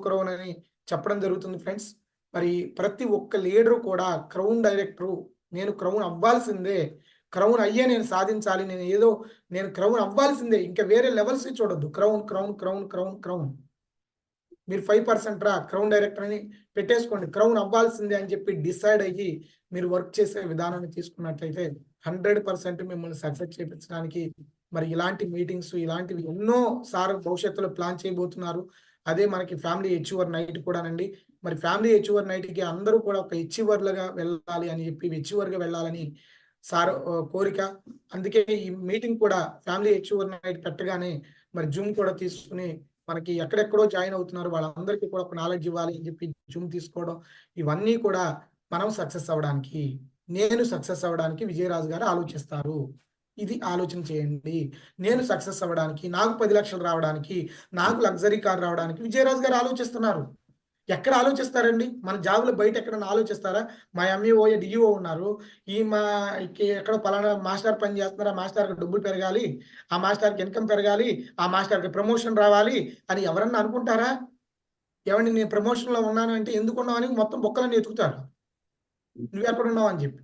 క్రౌన్ అని చెప్పడం జరుగుతుంది ఫ్రెండ్స్. మరి ప్రతి ఒక్క లీడరు కూడా క్రౌన్ డైరెక్టరు, నేను క్రౌన్ అవ్వాల్సిందే, క్రౌన్ అయ్యే నేను సాధించాలి, నేను క్రౌన్ అవ్వాల్సిందే, ఇంకా వేరే లెవెల్స్ చూడొద్దు. క్రౌన్ మీరు 5% రా క్రౌన్ డైరెక్టర్ అని పెట్టేసుకోండి. క్రౌన్ అవ్వాల్సిందే అని చెప్పి డిసైడ్ అయ్యి మీరు వర్క్ చేసే విధానాన్ని తీసుకున్నట్లయితే 100% మిమ్మల్ని సక్సెస్ చేయించడానికి మరి ఇలాంటి మీటింగ్స్ ఇలాంటివి ఎన్నో సార్ భవిష్యత్తులో ప్లాన్ చేయబోతున్నారు. అదే మనకి ఫ్యామిలీ అచీవర్ నైట్ కూడానండి. మరి ఫ్యామిలీ అచీవర్ నైట్కి అందరూ కూడా ఒక అచీవర్లుగా వెళ్ళాలి అని చెప్పి అచీవర్గా వెళ్ళాలని సార్ కోరిక. అందుకే ఈ మీటింగ్ కూడా ఫ్యామిలీ అచీవర్ నైట్ పెట్టగానే మరి జూమ్ కూడా తీసుకుని మనకి ఎక్కడెక్కడో జాయిన్ అవుతున్నారు వాళ్ళందరికీ కూడా ఒక నాలెడ్జ్ ఇవ్వాలి అని చెప్పి జూమ్ తీసుకోవడం, ఇవన్నీ కూడా మనం సక్సెస్ అవ్వడానికి, నేను సక్సెస్ అవ్వడానికి విజయరాజు గారు ఆలోచిస్తారు. ఇది ఆలోచన చేయండి. నేను సక్సెస్ అవ్వడానికి, నాకు 10 లక్షలు రావడానికి, నాకు లగ్జరీ కార్ రావడానికి విజయరాజు గారు ఆలోచిస్తున్నారు. ఎక్కడ ఆలోచిస్తారండి? మన జాబులు బయట ఎక్కడన్నా ఆలోచిస్తారా? మా ఎంఈఓ డిఈఓ ఉన్నారు, ఎక్కడో పలానా మాస్టర్ పని చేస్తున్నారు, ఆ మాస్టర్కి డబ్బులు పెరగాలి, ఆ మాస్టర్కి ఇన్కమ్ పెరగాలి, ఆ మాస్టర్కి ప్రమోషన్ రావాలి అని ఎవరన్నా అనుకుంటారా? ఏమండి నేను ప్రమోషన్లో ఉన్నాను అంటే ఎందుకు ఉన్నావు అని మొత్తం బొక్కలన్నీ ఎతుకుతారు, నువ్వు ఎక్కడ ఉన్నావు అని చెప్పి.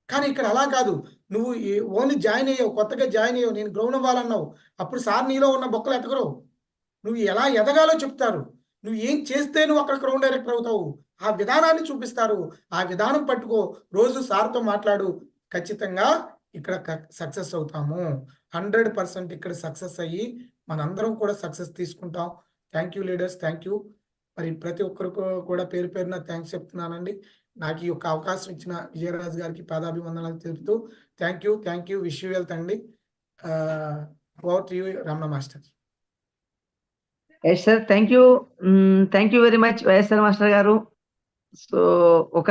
కానీ ఇక్కడ అలా కాదు. నువ్వు ఓన్లీ జాయిన్ అయ్యావు, కొత్తగా జాయిన్ అయ్యావు, నేను గ్రౌండ్ అవ్వాలన్నావు, అప్పుడు సార్ నీలో ఉన్న బొక్కలు ఎతకరు. నువ్వు ఎలా ఎదగాలో చెప్తారు. నువ్వు ఏం చేస్తే నువ్వు అక్కడ క్రౌన్ డైరెక్టర్ అవుతావు, ఆ విధానాన్ని చూపిస్తారు. ఆ విధానం పట్టుకో, రోజు సార్తో మాట్లాడు, ఖచ్చితంగా ఇక్కడ సక్సెస్ అవుతాము. 100% ఇక్కడ సక్సెస్ అయ్యి మనందరం కూడా సక్సెస్ తీసుకుంటాం. Thank you leaders, thank you. మరి ప్రతి ఒక్కరికి కూడా పేరు పేరున థ్యాంక్స్ చెప్తున్నానండి. నాకు ఈ యొక్క అవకాశం ఇచ్చిన విజయరాజు గారికి పాదాభివందనాలు తెలుపుతూ thank you wish you wealth అండి. Over to you Ramana master. Yes sir, thank you very much YSR master గారు. సో ఒక